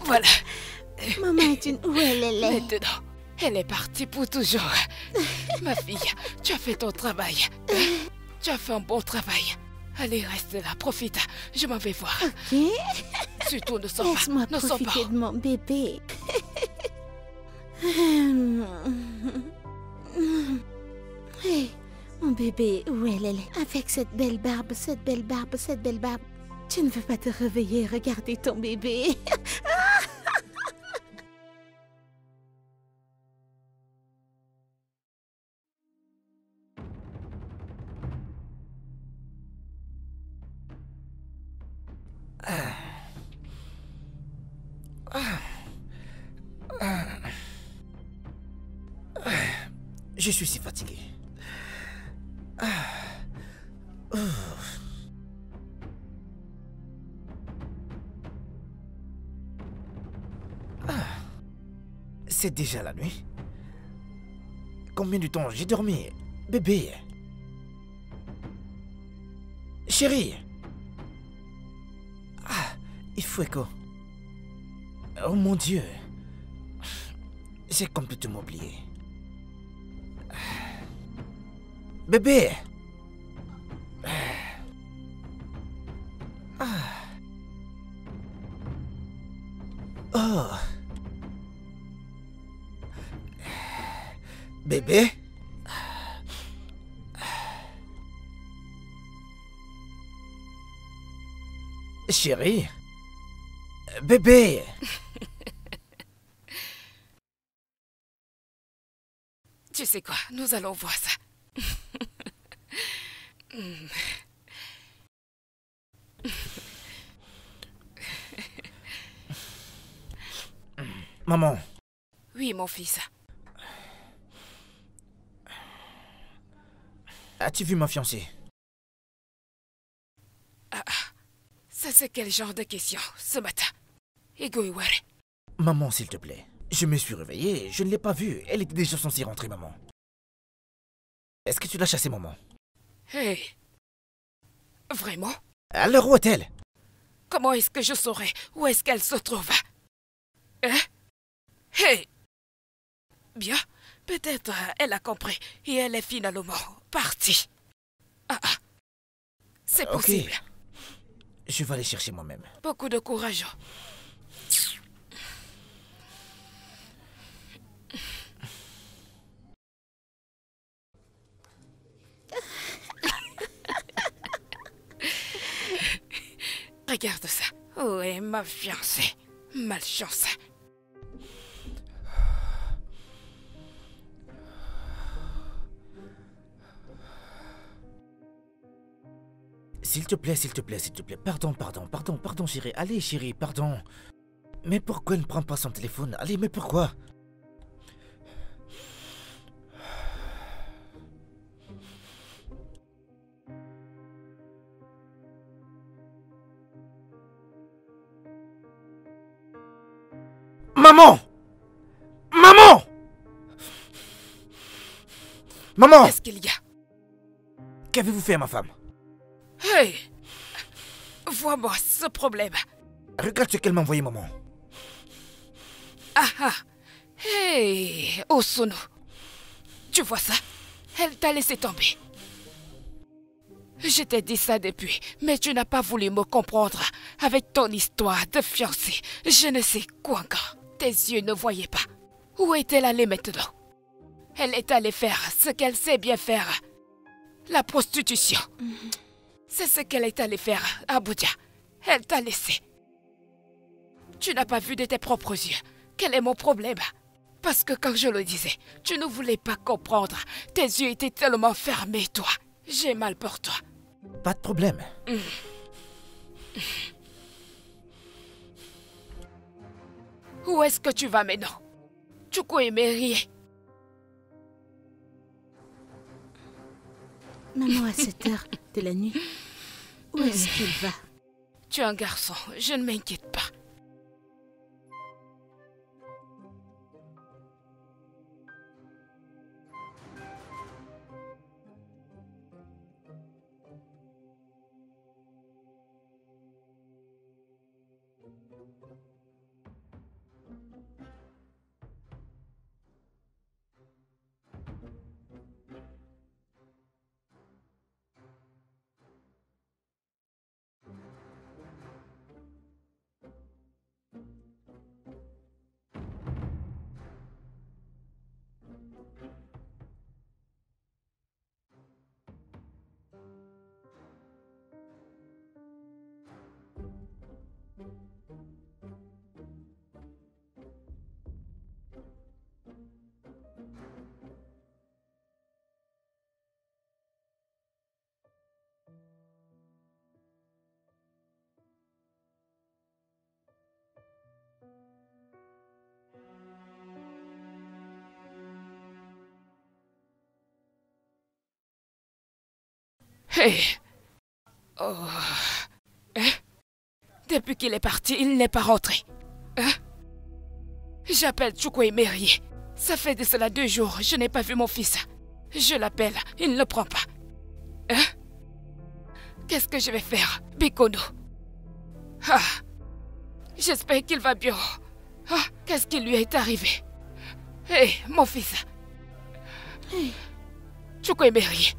Voilà. Maman est où elle est? Maintenant, elle est partie pour toujours. Ma fille, tu as fait ton travail. Tu as fait un bon travail. Allez, reste là, profite. Je m'en vais voir. Ok. Surtout, ne sors pas. Laisse-moi Ne sors pas. profiter de mon bébé. Hey, mon bébé, où elle est? Avec cette belle barbe, cette belle barbe, cette belle barbe. Tu ne veux pas te réveiller et regarder ton bébé? Je suis si fatigué. C'est déjà la nuit. Combien de temps j'ai dormi, bébé? Chérie. Il faut écho. Oh mon Dieu. J'ai complètement oublié. Bébé. Oh. Bébé. Chérie. Bébé. Tu sais quoi, nous allons voir ça. Maman. Oui, mon fils. As-tu vu ma fiancée? Ça, c'est quel genre de question, ce matin? Egoiware. Maman, s'il te plaît. Je me suis réveillé, je ne l'ai pas vue. Elle était déjà censée rentrer, maman. Est-ce que tu l'as chassée, maman? Hey. Vraiment? Alors où est-elle? Comment est-ce que je saurais où est-ce qu'elle se trouve? Hein? Hey! Bien, peut-être elle a compris et elle est finalement partie. C'est possible. Ok. Je vais aller chercher moi-même. Beaucoup de courage. Regarde ça. Où est ma fiancée? Malchance. S'il te plaît, s'il te plaît, s'il te plaît. Pardon, chérie. Allez, chérie, pardon. Mais pourquoi elle ne prend pas son téléphone? Allez, mais pourquoi? Maman! Maman! Maman! Qu'est-ce qu'il y a? Qu'avez-vous fait à ma femme? Hey! Vois-moi ce problème. Regarde ce qu'elle m'a envoyé, maman. Hey! Osuno. Tu vois ça? Elle t'a laissé tomber. Je t'ai dit ça depuis, mais tu n'as pas voulu me comprendre. Avec ton histoire de fiancée, je ne sais quoi encore. Tes yeux ne voyaient pas. Où est-elle allée maintenant? Elle est allée faire ce qu'elle sait bien faire. La prostitution. C'est ce qu'elle est allée faire à Abuja. Elle t'a laissé. Tu n'as pas vu de tes propres yeux. Quel est mon problème? Parce que quand je le disais, tu ne voulais pas comprendre. Tes yeux étaient tellement fermés, toi. J'ai mal pour toi. Pas de problème. Où est-ce que tu vas maintenant? Chukwuemeri. Maman, à cette heure de la nuit, où est-ce qu'il va? Tu es un garçon, je ne m'inquiète pas. Hey! Oh. Hein? Depuis qu'il est parti, il n'est pas rentré. Hein? J'appelle Chukwuemeri. Ça fait de cela 2 jours, je n'ai pas vu mon fils. Je l'appelle, il ne prend pas. Hein? Qu'est-ce que je vais faire, Bikono? J'espère qu'il va bien. Qu'est-ce qui lui est arrivé? Hé, mon fils. Chukwuemeri.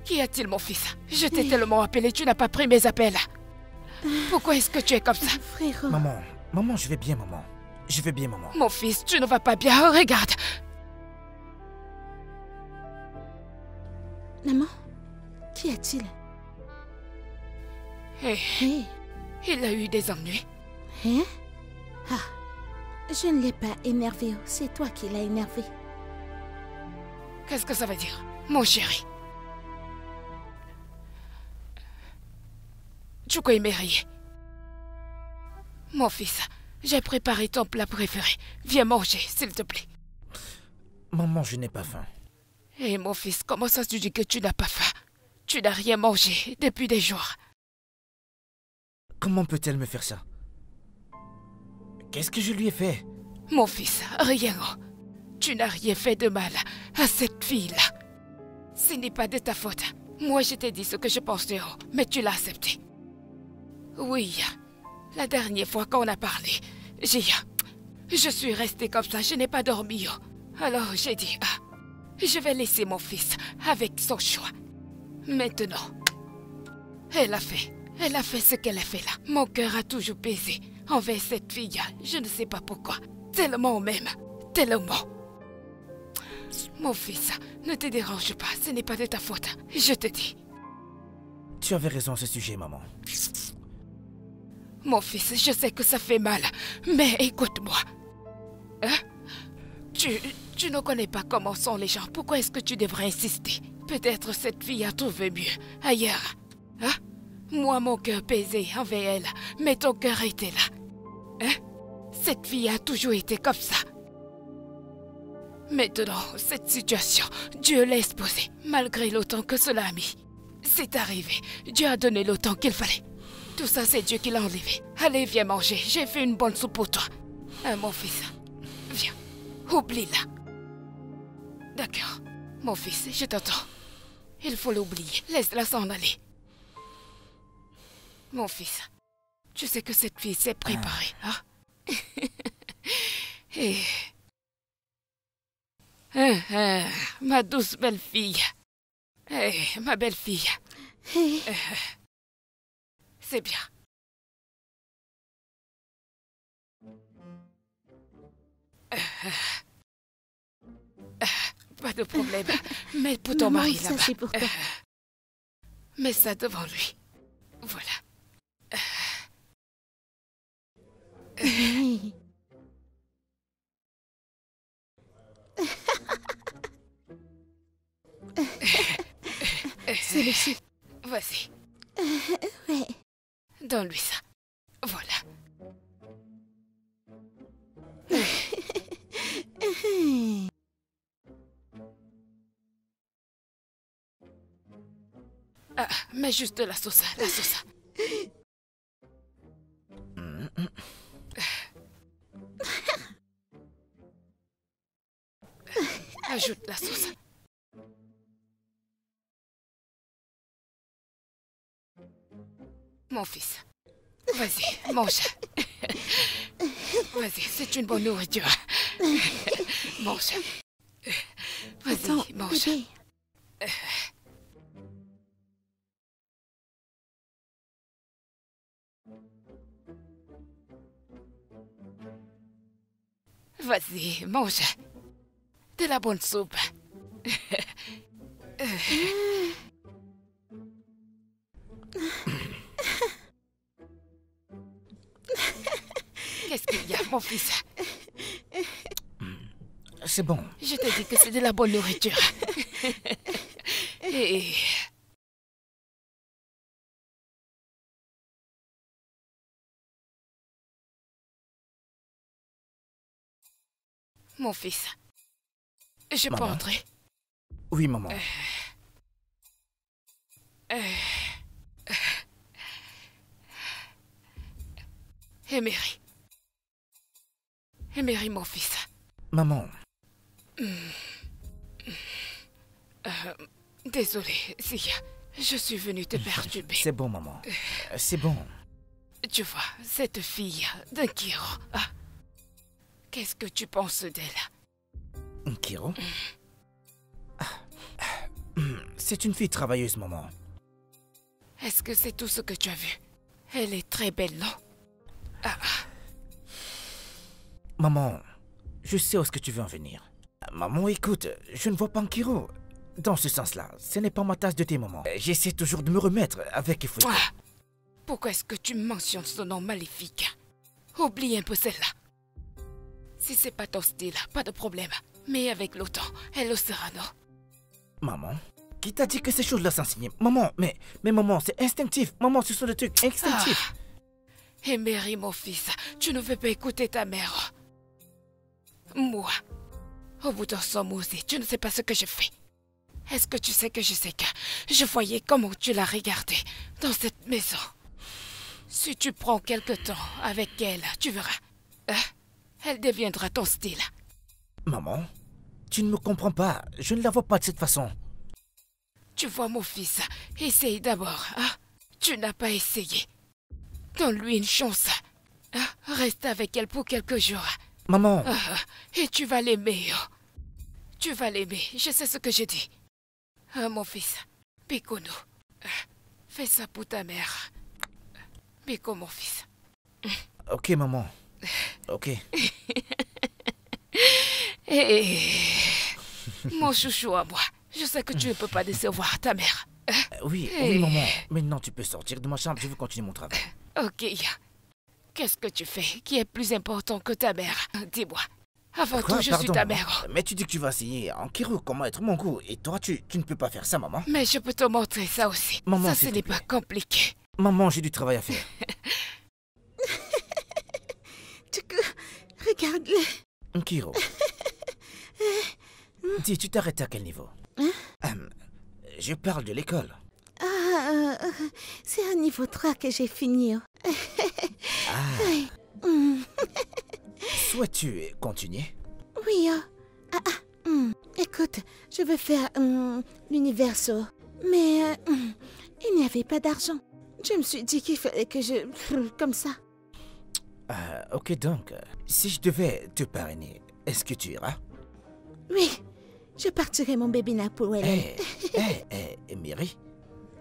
Qu'y a-t-il, mon fils? Je t'ai tellement appelé, tu n'as pas pris mes appels. Pourquoi est-ce que tu es comme ça? Frérot. Maman, je vais bien, maman. Je vais bien, maman. Mon fils, tu ne vas pas bien, regarde. Maman, qu'y a-t-il? Hey, il a eu des ennuis. Hein? Je ne l'ai pas énervé, c'est toi qui l'as énervé. Qu'est-ce que ça veut dire, mon chéri? Chukwuemeri. Mon fils, j'ai préparé ton plat préféré. Viens manger, s'il te plaît. Maman, je n'ai pas faim. Hé, mon fils, comment ça se dit que tu n'as pas faim? Tu n'as rien mangé depuis des jours. Comment peut-elle me faire ça? Qu'est-ce que je lui ai fait? Mon fils, rien. Tu n'as rien fait de mal à cette fille-là. Ce n'est pas de ta faute. Moi, je t'ai dit ce que je pensais, mais tu l'as accepté. Oui, la dernière fois qu'on a parlé, je suis restée comme ça, je n'ai pas dormi. Alors j'ai dit, je vais laisser mon fils avec son choix. Maintenant, elle a fait ce qu'elle a fait là. Mon cœur a toujours baisé envers cette fille, je ne sais pas pourquoi. Tellement même, tellement. Mon fils, ne te dérange pas, ce n'est pas de ta faute, je te dis. Tu avais raison à ce sujet, maman. Mon fils, je sais que ça fait mal, mais écoute-moi. Hein? Tu ne connais pas comment sont les gens. Pourquoi est-ce que tu devrais insister? Peut-être cette fille a trouvé mieux ailleurs. Hein? Moi, mon cœur pesait envers elle, mais ton cœur était là. Hein? Cette fille a toujours été comme ça. Maintenant, cette situation, Dieu l'a exposée, malgré le temps que cela a mis. C'est arrivé. Dieu a donné le temps qu'il fallait. Tout ça, c'est Dieu qui l'a enlevé. Allez, viens manger. J'ai fait une bonne soupe pour toi. Mon fils, viens. Oublie-la. D'accord. Mon fils, je t'entends. Il faut l'oublier. Laisse-la s'en aller. Mon fils, tu sais que cette fille s'est préparée, hein? Ma douce belle fille. Ma belle fille. C'est bien. Pas de problème. Mais pour ton mari là-bas. Ça, c'est pour toi. Mets ça devant lui. Voilà. Celui-ci. Vas-y. Ouais. Donne-lui ça. Voilà. Mets juste de la sauce, la sauce. Ajoute la sauce. Mon fils, vas-y, mange. Vas-y, c'est une bonne nourriture. Mange. Attends, Vas-y, mange. bébé. Vas-y, mange. De la bonne soupe. Qu'est-ce qu'il y a, mon fils? C'est bon. Je t'ai dit que c'est de la bonne nourriture. Et... Mon fils, je peux Maman. entrer? Oui, maman. Emery. Emery, mon fils. Maman. Désolée, Zia. Je suis venue te perturber. C'est bon, maman. C'est bon. Tu vois, cette fille d'Inkiro. Qu'est-ce que tu penses d'elle? Nkiro? C'est une fille travailleuse, maman. Est-ce que c'est tout ce que tu as vu? Elle est très belle, non? Maman, je sais où est-ce que tu veux en venir. Maman, écoute, je ne vois pas Nkiro. Dans ce sens-là, ce n'est pas ma tasse de thé, maman. J'essaie toujours de me remettre avec Ifuko. Pourquoi est-ce que tu mentionnes ce nom maléfique? Oublie un peu celle-là. Si c'est pas ton style, pas de problème. Mais avec le temps, elle le sera, non? Maman, qui t'a dit que ces choses-là s'enseignent? Maman, mais maman, c'est instinctif. Maman, ce sont des trucs instinctifs. Emery, mon fils, tu ne veux pas écouter ta mère. Moi, au bout d'un somme aussi, tu ne sais pas ce que je fais. Est-ce que tu sais que je sais que je voyais comment tu l'as regardée dans cette maison? Si tu prends quelque temps avec elle, tu verras. Elle deviendra ton style. Maman, tu ne me comprends pas. Je ne la vois pas de cette façon. Tu vois, mon fils, essaye d'abord. Tu n'as pas essayé. Donne-lui une chance. Reste avec elle pour quelques jours. Maman. Et tu vas l'aimer. Tu vas l'aimer. Je sais ce que j'ai dit. Mon fils, Bikono, fais ça pour ta mère. Biko, mon fils. Ok, maman. Ok. Mon chouchou à moi. Je sais que tu ne peux pas décevoir ta mère. Oui, oui, maman. Maintenant, tu peux sortir de ma chambre. Je veux continuer mon travail. Ok. Qu'est-ce que tu fais qui est plus important que ta mère? Dis-moi. Avant tout, je suis ta mère. Mais tu dis que tu vas essayer en Kiro comment être mon goût. Et toi, tu ne peux pas faire ça, maman. Mais je peux te montrer ça aussi. Maman, ça, ce n'est pas compliqué. Maman, j'ai du travail à faire. Regarde-le. Kiro. Dis, tu t'arrêtes à quel niveau? Je parle de l'école. C'est à niveau 3 que j'ai fini. Souhaites-tu continuer? Oui. Écoute, je veux faire l'universo. Mais il n'y avait pas d'argent. Je me suis dit qu'il fallait que je... comme ça. Ok, donc, si je devais te parrainer, est-ce que tu iras? Oui, je partirai mon bébé pour elle. Emery?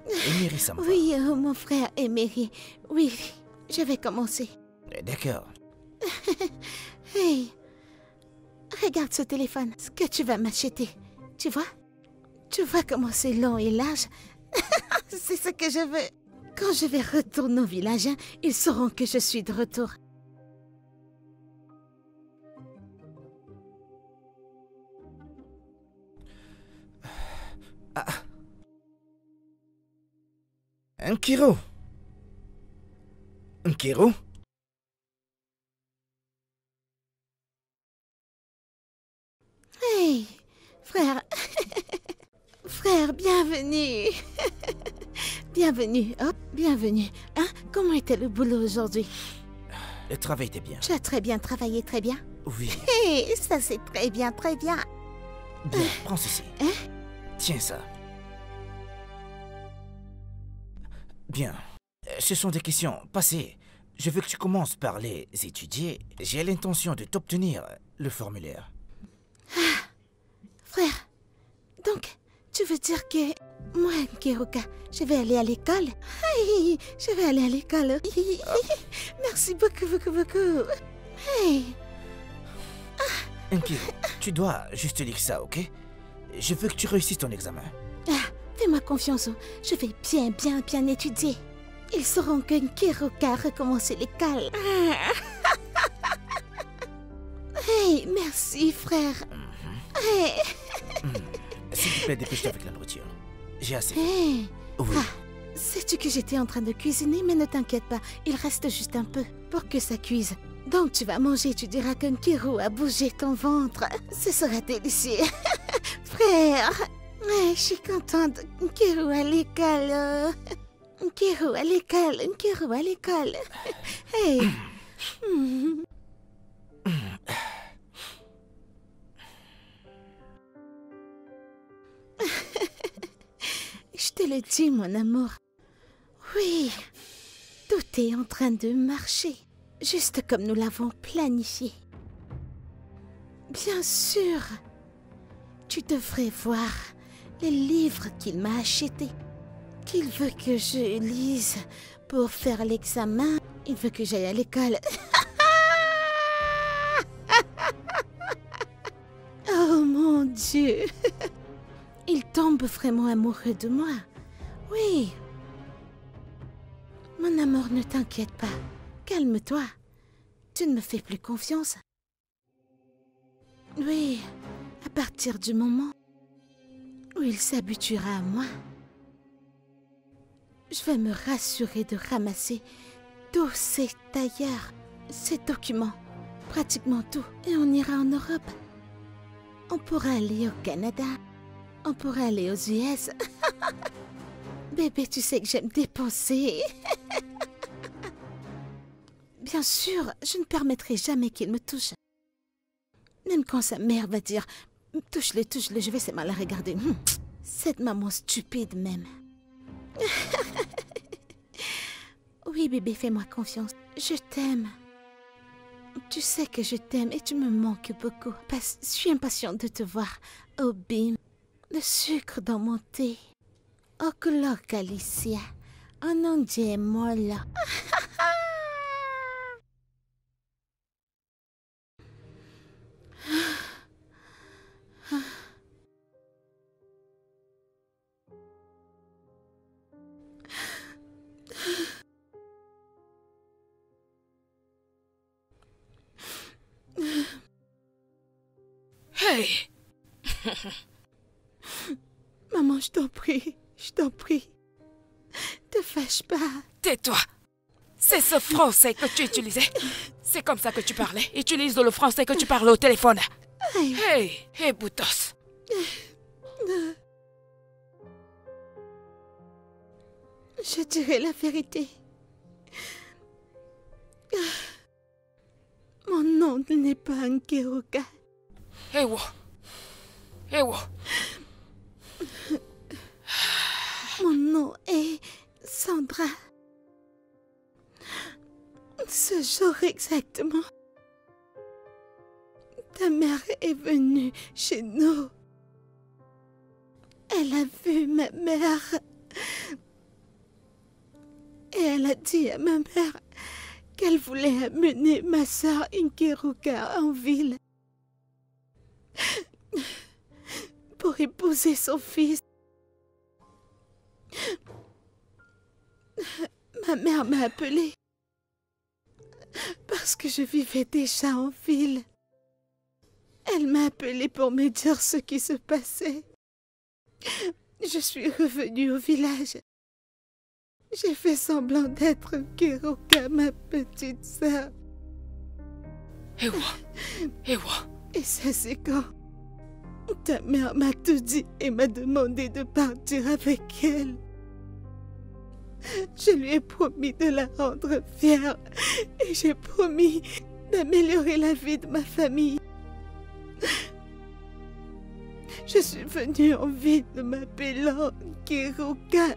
Emery, ça me va. Oui, mon frère Emery. Oui, je vais commencer. D'accord. Hey, regarde ce téléphone. Ce que tu vas m'acheter. Tu vois? Tu vois comment c'est long et large? C'est ce que je veux. Quand je vais retourner au village, ils sauront que je suis de retour. Nkiro? Nkiro? Hey, frère. Frère, bienvenue. Bienvenue. Oh, bienvenue. Hein? Comment était le boulot aujourd'hui? Le travail était bien. Tu as très bien travaillé, très bien. Oui. Hey, ça c'est très bien, très bien. Bien, prends ceci. Hein? Tiens ça. Bien. Ce sont des questions passées. Je veux que tu commences par les étudier. J'ai l'intention de t'obtenir le formulaire. Frère, donc, tu veux dire que moi, Kiruka, je vais aller à l'école? Hey, je vais aller à l'école. Merci beaucoup, beaucoup, beaucoup. Hey. Nkiro, tu dois juste lire ça, ok? Je veux que tu réussisses ton examen. Fais-moi confiance, je vais bien étudier. Ils sauront que Kiruka a recommencé l'école. Hey, merci, frère. Hey. S'il te plaît, dépêche-toi avec la nourriture. J'ai assez. Hey. Oui. Sais-tu que j'étais en train de cuisiner, mais ne t'inquiète pas, il reste juste un peu pour que ça cuise. Donc tu vas manger, tu diras que Nkiru a bougé ton ventre. Ce sera délicieux. Frère, ouais, je suis contente. Nkiru à l'école. Nkiru à l'école, Nkiru à l'école. Hey. Je te le dis, mon amour. Oui, tout est en train de marcher, juste comme nous l'avons planifié. Bien sûr, tu devrais voir les livres qu'il m'a achetés, qu'il veut que je lise pour faire l'examen. Il veut que j'aille à l'école. Oh mon Dieu! Il tombe vraiment amoureux de moi. Oui. Mon amour, ne t'inquiète pas. Calme-toi. Tu ne me fais plus confiance. Oui, à partir du moment où il s'habituera à moi, je vais me rassurer de ramasser tous ces tailleurs, ces documents, pratiquement tout, et on ira en Europe. On pourra aller au Canada. On pourra aller aux US. Bébé, tu sais que j'aime dépenser. Bien sûr, je ne permettrai jamais qu'il me touche. Même quand sa mère va dire « Touche-le, touche-le », je vais seulement la regarder. Cette maman stupide même. Oui, bébé, fais-moi confiance. Je t'aime. Tu sais que je t'aime et tu me manques beaucoup. Je suis impatiente de te voir. Oh, Bim, le sucre dans mon thé. Oh, color Alicia. Oh non, Dieu, molle. Hey! Maman, je t'en prie. Je t'en prie. Te fâche pas. Tais-toi! C'est ce français que tu utilisais. C'est comme ça que tu parlais. Utilise le français que tu parles au téléphone. Hey! Hey, Boutos! Je dirai la vérité. Mon nom n'est pas Nkeruka. Ewo! Ewo! Mon nom est Sandra. Ce jour exactement, ta mère est venue chez nous. Elle a vu ma mère. Et elle a dit à ma mère qu'elle voulait amener ma sœur Nkeruka en ville pour épouser son fils. Ma mère m'a appelée parce que je vivais déjà en ville. Elle m'a appelée pour me dire ce qui se passait. Je suis revenue au village. J'ai fait semblant d'être Nkeruka, ma petite sœur. Ewo! Ewo! Et ça, c'est quand ta mère m'a tout dit et m'a demandé de partir avec elle. Je lui ai promis de la rendre fière et j'ai promis d'améliorer la vie de ma famille. Je suis venue en ville m'appelant Nkeruka.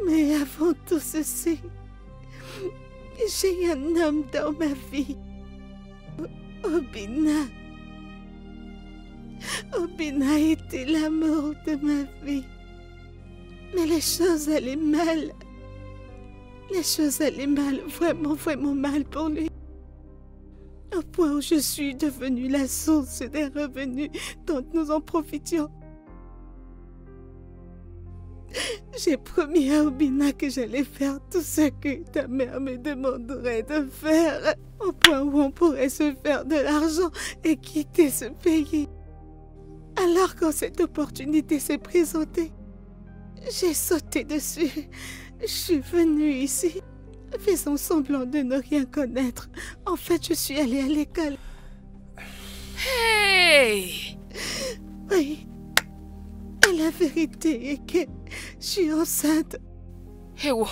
Mais avant tout ceci, j'ai un homme dans ma vie. Obina. Obina était l'amour de ma vie. Mais les choses allaient mal. Les choses allaient mal, vraiment, vraiment mal pour lui. Au point où je suis devenue la source des revenus dont nous en profitions. J'ai promis à Obina que j'allais faire tout ce que ta mère me demanderait de faire, au point où on pourrait se faire de l'argent et quitter ce pays. Alors quand cette opportunité s'est présentée, j'ai sauté dessus. Je suis venue ici, faisant semblant de ne rien connaître. En fait, je suis allée à l'école. Hey! Oui. Et la vérité est que je suis enceinte. Ewo!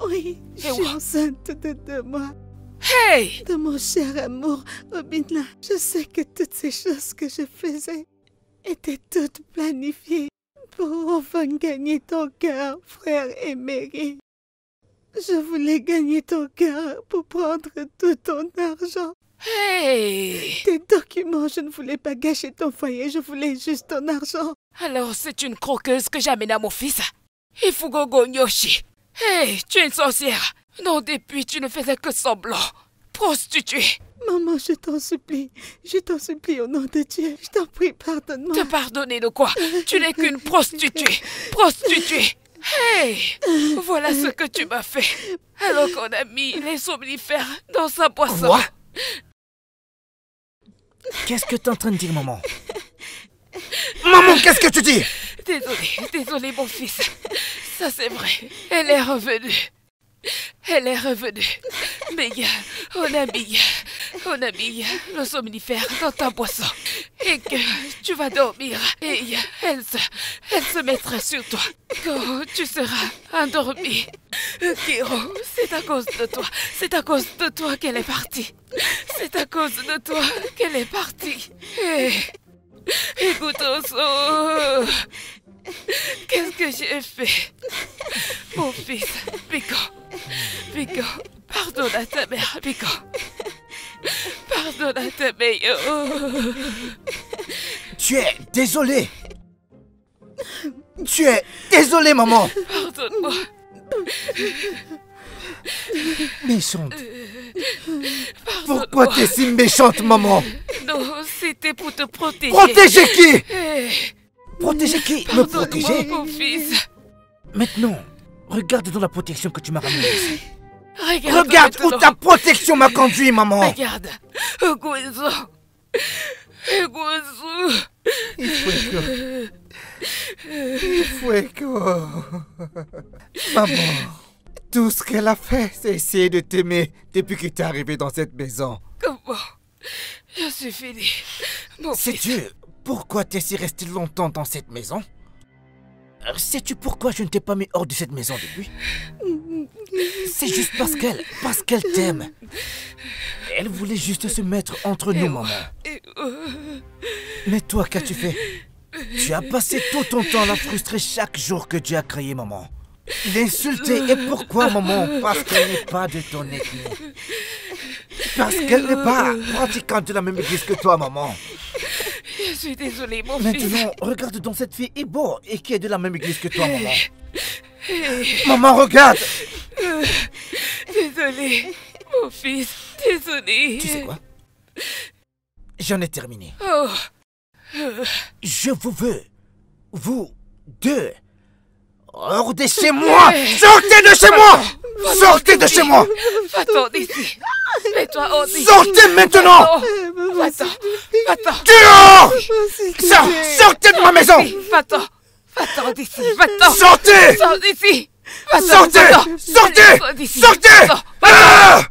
Oui, je suis enceinte de 2 mois. Hey! De mon cher amour, Obina. Je sais que toutes ces choses que je faisais étaient toutes planifiées pour enfin gagner ton cœur, frère Emery. Je voulais gagner ton cœur pour prendre tout ton argent. Hey! Tes documents, je ne voulais pas gâcher ton foyer, je voulais juste ton argent. Alors c'est une croqueuse que j'amène à mon fils. Ifugogo Nyoshi. Hey, tu es une sorcière. Non, depuis tu ne faisais que semblant. Prostituée. Maman, je t'en supplie au nom de Dieu, je t'en prie, pardonne-moi. Te pardonner de quoi? Tu n'es qu'une prostituée. Prostituée. Hey! Voilà ce que tu m'as fait. Alors qu'on a mis les somnifères dans sa boisson. Quoi? Qu'est-ce que t'es en train de dire, maman? Maman, qu'est-ce que tu dis? Désolé mon fils. Ça c'est vrai. Elle est revenue. Elle est revenue. Mais on a mis le somnifère dans ta boisson. Et que tu vas dormir. Et elle se mettra sur toi. Quand tu seras endormi. Kiro, c'est à cause de toi. C'est à cause de toi qu'elle est partie. C'est à cause de toi qu'elle est partie. Écoute, Oso. Qu'est-ce que j'ai fait? Mon fils, Pico. Pico, pardonne à ta mère, Pico. Pardonne à ta meilleure. Tu es désolé. Tu es désolé, maman. Pardonne-moi. Méchante. Pourquoi tu es si méchante, maman? Non, c'était pour te protéger. Protéger qui? Hey, Protéger qui? Me protéger? pardonne-moi, mon fils. Maintenant, regarde dans la protection que tu m'as ramenée ici. Regarde Regarde où ta protection m'a conduit, maman. Regarde. Gozo. Gozo. Fuego. Maman, tout ce qu'elle a fait, c'est essayer de t'aimer depuis que tu es arrivé dans cette maison. Comment? Je suis fini. Mon fils. Sais-tu pourquoi tu es si resté longtemps dans cette maison? Sais-tu pourquoi je ne t'ai pas mis hors de cette maison depuis? C'est juste parce qu'elle t'aime. Elle voulait juste se mettre entre nous, maman. Mais toi, qu'as-tu fait? Tu as passé tout ton temps à la frustrer chaque jour que Dieu a créé, maman. L'insulter. Et pourquoi, maman? Parce qu'elle n'est pas de ton ethnie. Parce qu'elle n'est pas pratiquante de la même église que toi, maman. Je suis désolée, mon fils. Maintenant, regarde donc cette fille Ibo et qui est de la même église que toi, maman. Maman, regarde. Désolée, mon fils. Désolée. Tu sais quoi? J'en ai terminé. Oh. Je vous veux, vous deux, hors de chez moi. Sortez de chez moi. Sortez de chez moi. Va-t'en d'ici. Mets-toi hors d'ici. Sortez maintenant. Va-t'en. Va-t'en. Dehors. Sortez de ma maison. Va-t'en. Va-t'en d'ici. Va-t'en. Sortez. Sors d'ici. Va-t'en. Sortez. Va-t'en. Sortez. Sors d'ici. Sortez. Va-t'en. Ah!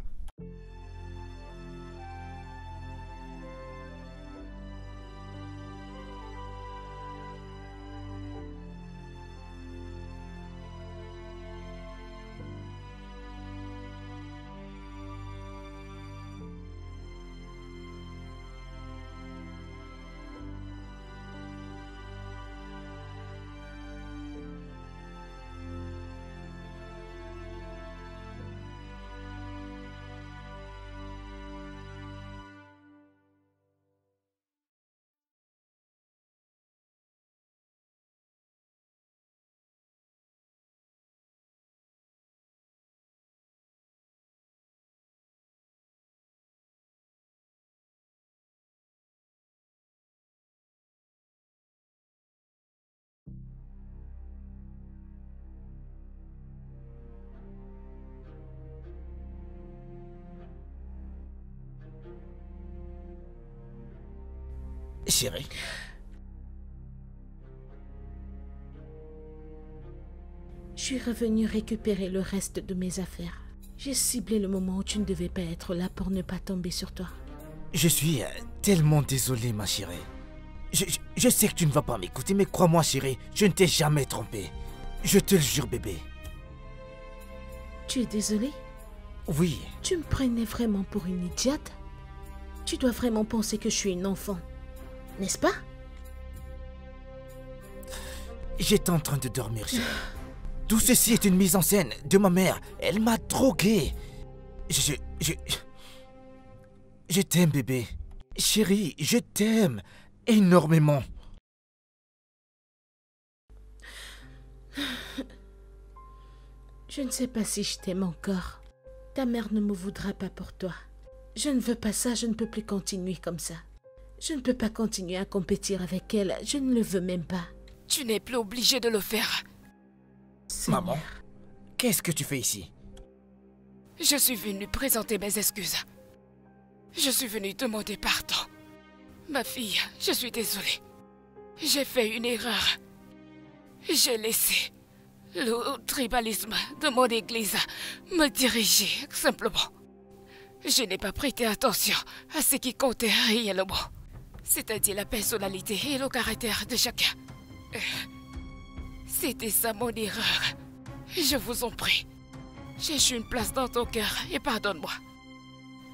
Chérie. Je suis revenue récupérer le reste de mes affaires. J'ai ciblé le moment où tu ne devais pas être là pour ne pas tomber sur toi. Je suis tellement désolé, ma chérie. Je sais que tu ne vas pas m'écouter, mais crois-moi, chérie, je ne t'ai jamais trompé. Je te le jure, bébé. Tu es désolée? Oui. Tu me prenais vraiment pour une idiote? Tu dois vraiment penser que je suis une enfant, n'est-ce pas? J'étais en train de dormir, chérie. Tout ceci est une mise en scène de ma mère. Elle m'a drogué. Je t'aime, bébé. Chérie, je t'aime énormément. Je ne sais pas si je t'aime encore. Ta mère ne me voudra pas pour toi. Je ne veux pas ça, je ne peux plus continuer comme ça. Je ne peux pas continuer à compétir avec elle, je ne le veux même pas. Tu n'es plus obligé de le faire. Seigneur. Maman, qu'est-ce que tu fais ici? Je suis venue présenter mes excuses. Je suis venue demander pardon. Ma fille, je suis désolée. J'ai fait une erreur. J'ai laissé le tribalisme de mon église me diriger, simplement. Je n'ai pas prêté attention à ce qui comptait réellement, c'est-à-dire la personnalité et le caractère de chacun. C'était ça mon erreur. Je vous en prie. Cherche une place dans ton cœur et pardonne-moi.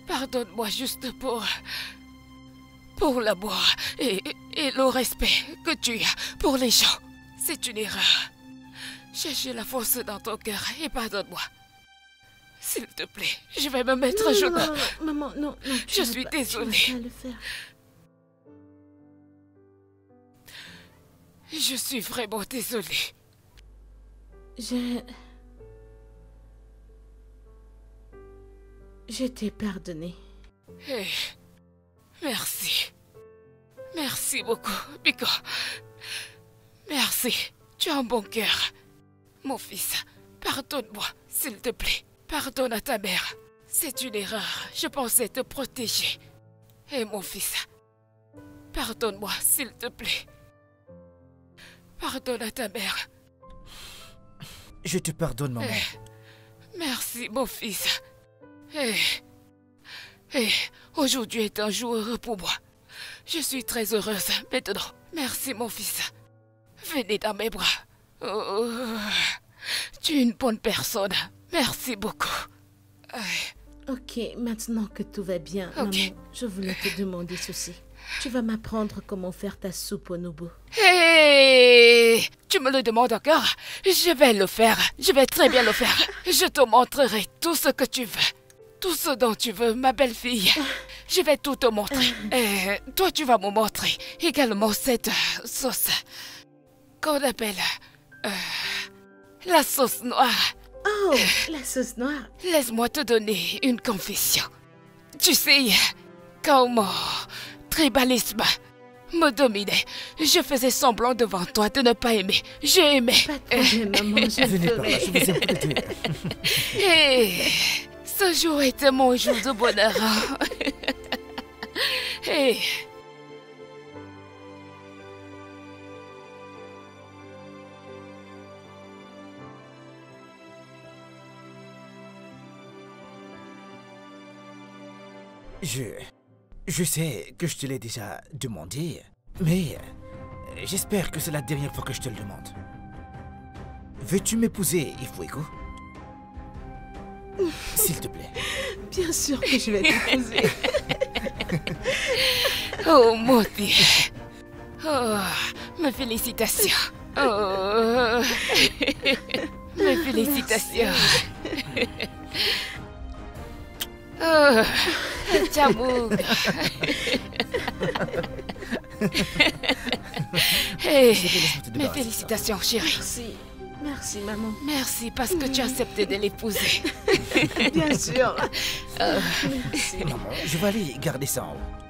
Pardonne-moi juste pour l'amour et le respect que tu as pour les gens. C'est une erreur. Cherche la force dans ton cœur et pardonne-moi. S'il te plaît, je vais me mettre à genoux. Non, maman, non. Je suis désolée. Tu vas pas le faire. Je suis vraiment désolée. Je t'ai pardonné. Hey, merci. Merci beaucoup, Biko. Merci. Tu as un bon cœur. Mon fils, pardonne-moi, s'il te plaît. Pardonne à ta mère. C'est une erreur. Je pensais te protéger. Et mon fils, pardonne-moi, s'il te plaît. Pardonne à ta mère. Je te pardonne, maman. Merci, mon fils. Aujourd'hui est un jour heureux pour moi. Je suis très heureuse maintenant. Merci, mon fils. Venez dans mes bras. Oh, tu es une bonne personne. Merci beaucoup. Ok, maintenant que tout va bien, maman, je voulais te demander ceci. Tu vas m'apprendre comment faire ta soupe au nobo. Hey, tu me le demandes encore? Je vais le faire. Je vais très bien le faire. Je te montrerai tout ce que tu veux. Tout ce dont tu veux, ma belle-fille. Je vais tout te montrer. Et toi, tu vas me montrer également cette sauce qu'on appelle la sauce noire. Oh, la sauce noire. Laisse-moi te donner une confession. Tu sais, quand mon tribalisme me dominait, je faisais semblant devant toi de ne pas aimer. J'ai aimé. Pas de problème, maman, je Venez par là, ferai. je vous aime tous les deux. Et ce jour était mon jour de bonheur. Et Je sais que je te l'ai déjà demandé, mais j'espère que c'est la dernière fois que je te le demande. Veux-tu m'épouser, Ifueko? S'il te plaît. Bien sûr que je vais t'épouser. oh mon Dieu. Oh, mes félicitations. Oh, mes félicitations. Oh, Tchamoug. Hey, Laisse-moi te mes débarrasser. félicitations, chérie. Merci. Merci, maman. Merci parce que tu as accepté de l'épouser. Bien sûr. Merci. Maman, je vais aller garder ça en haut.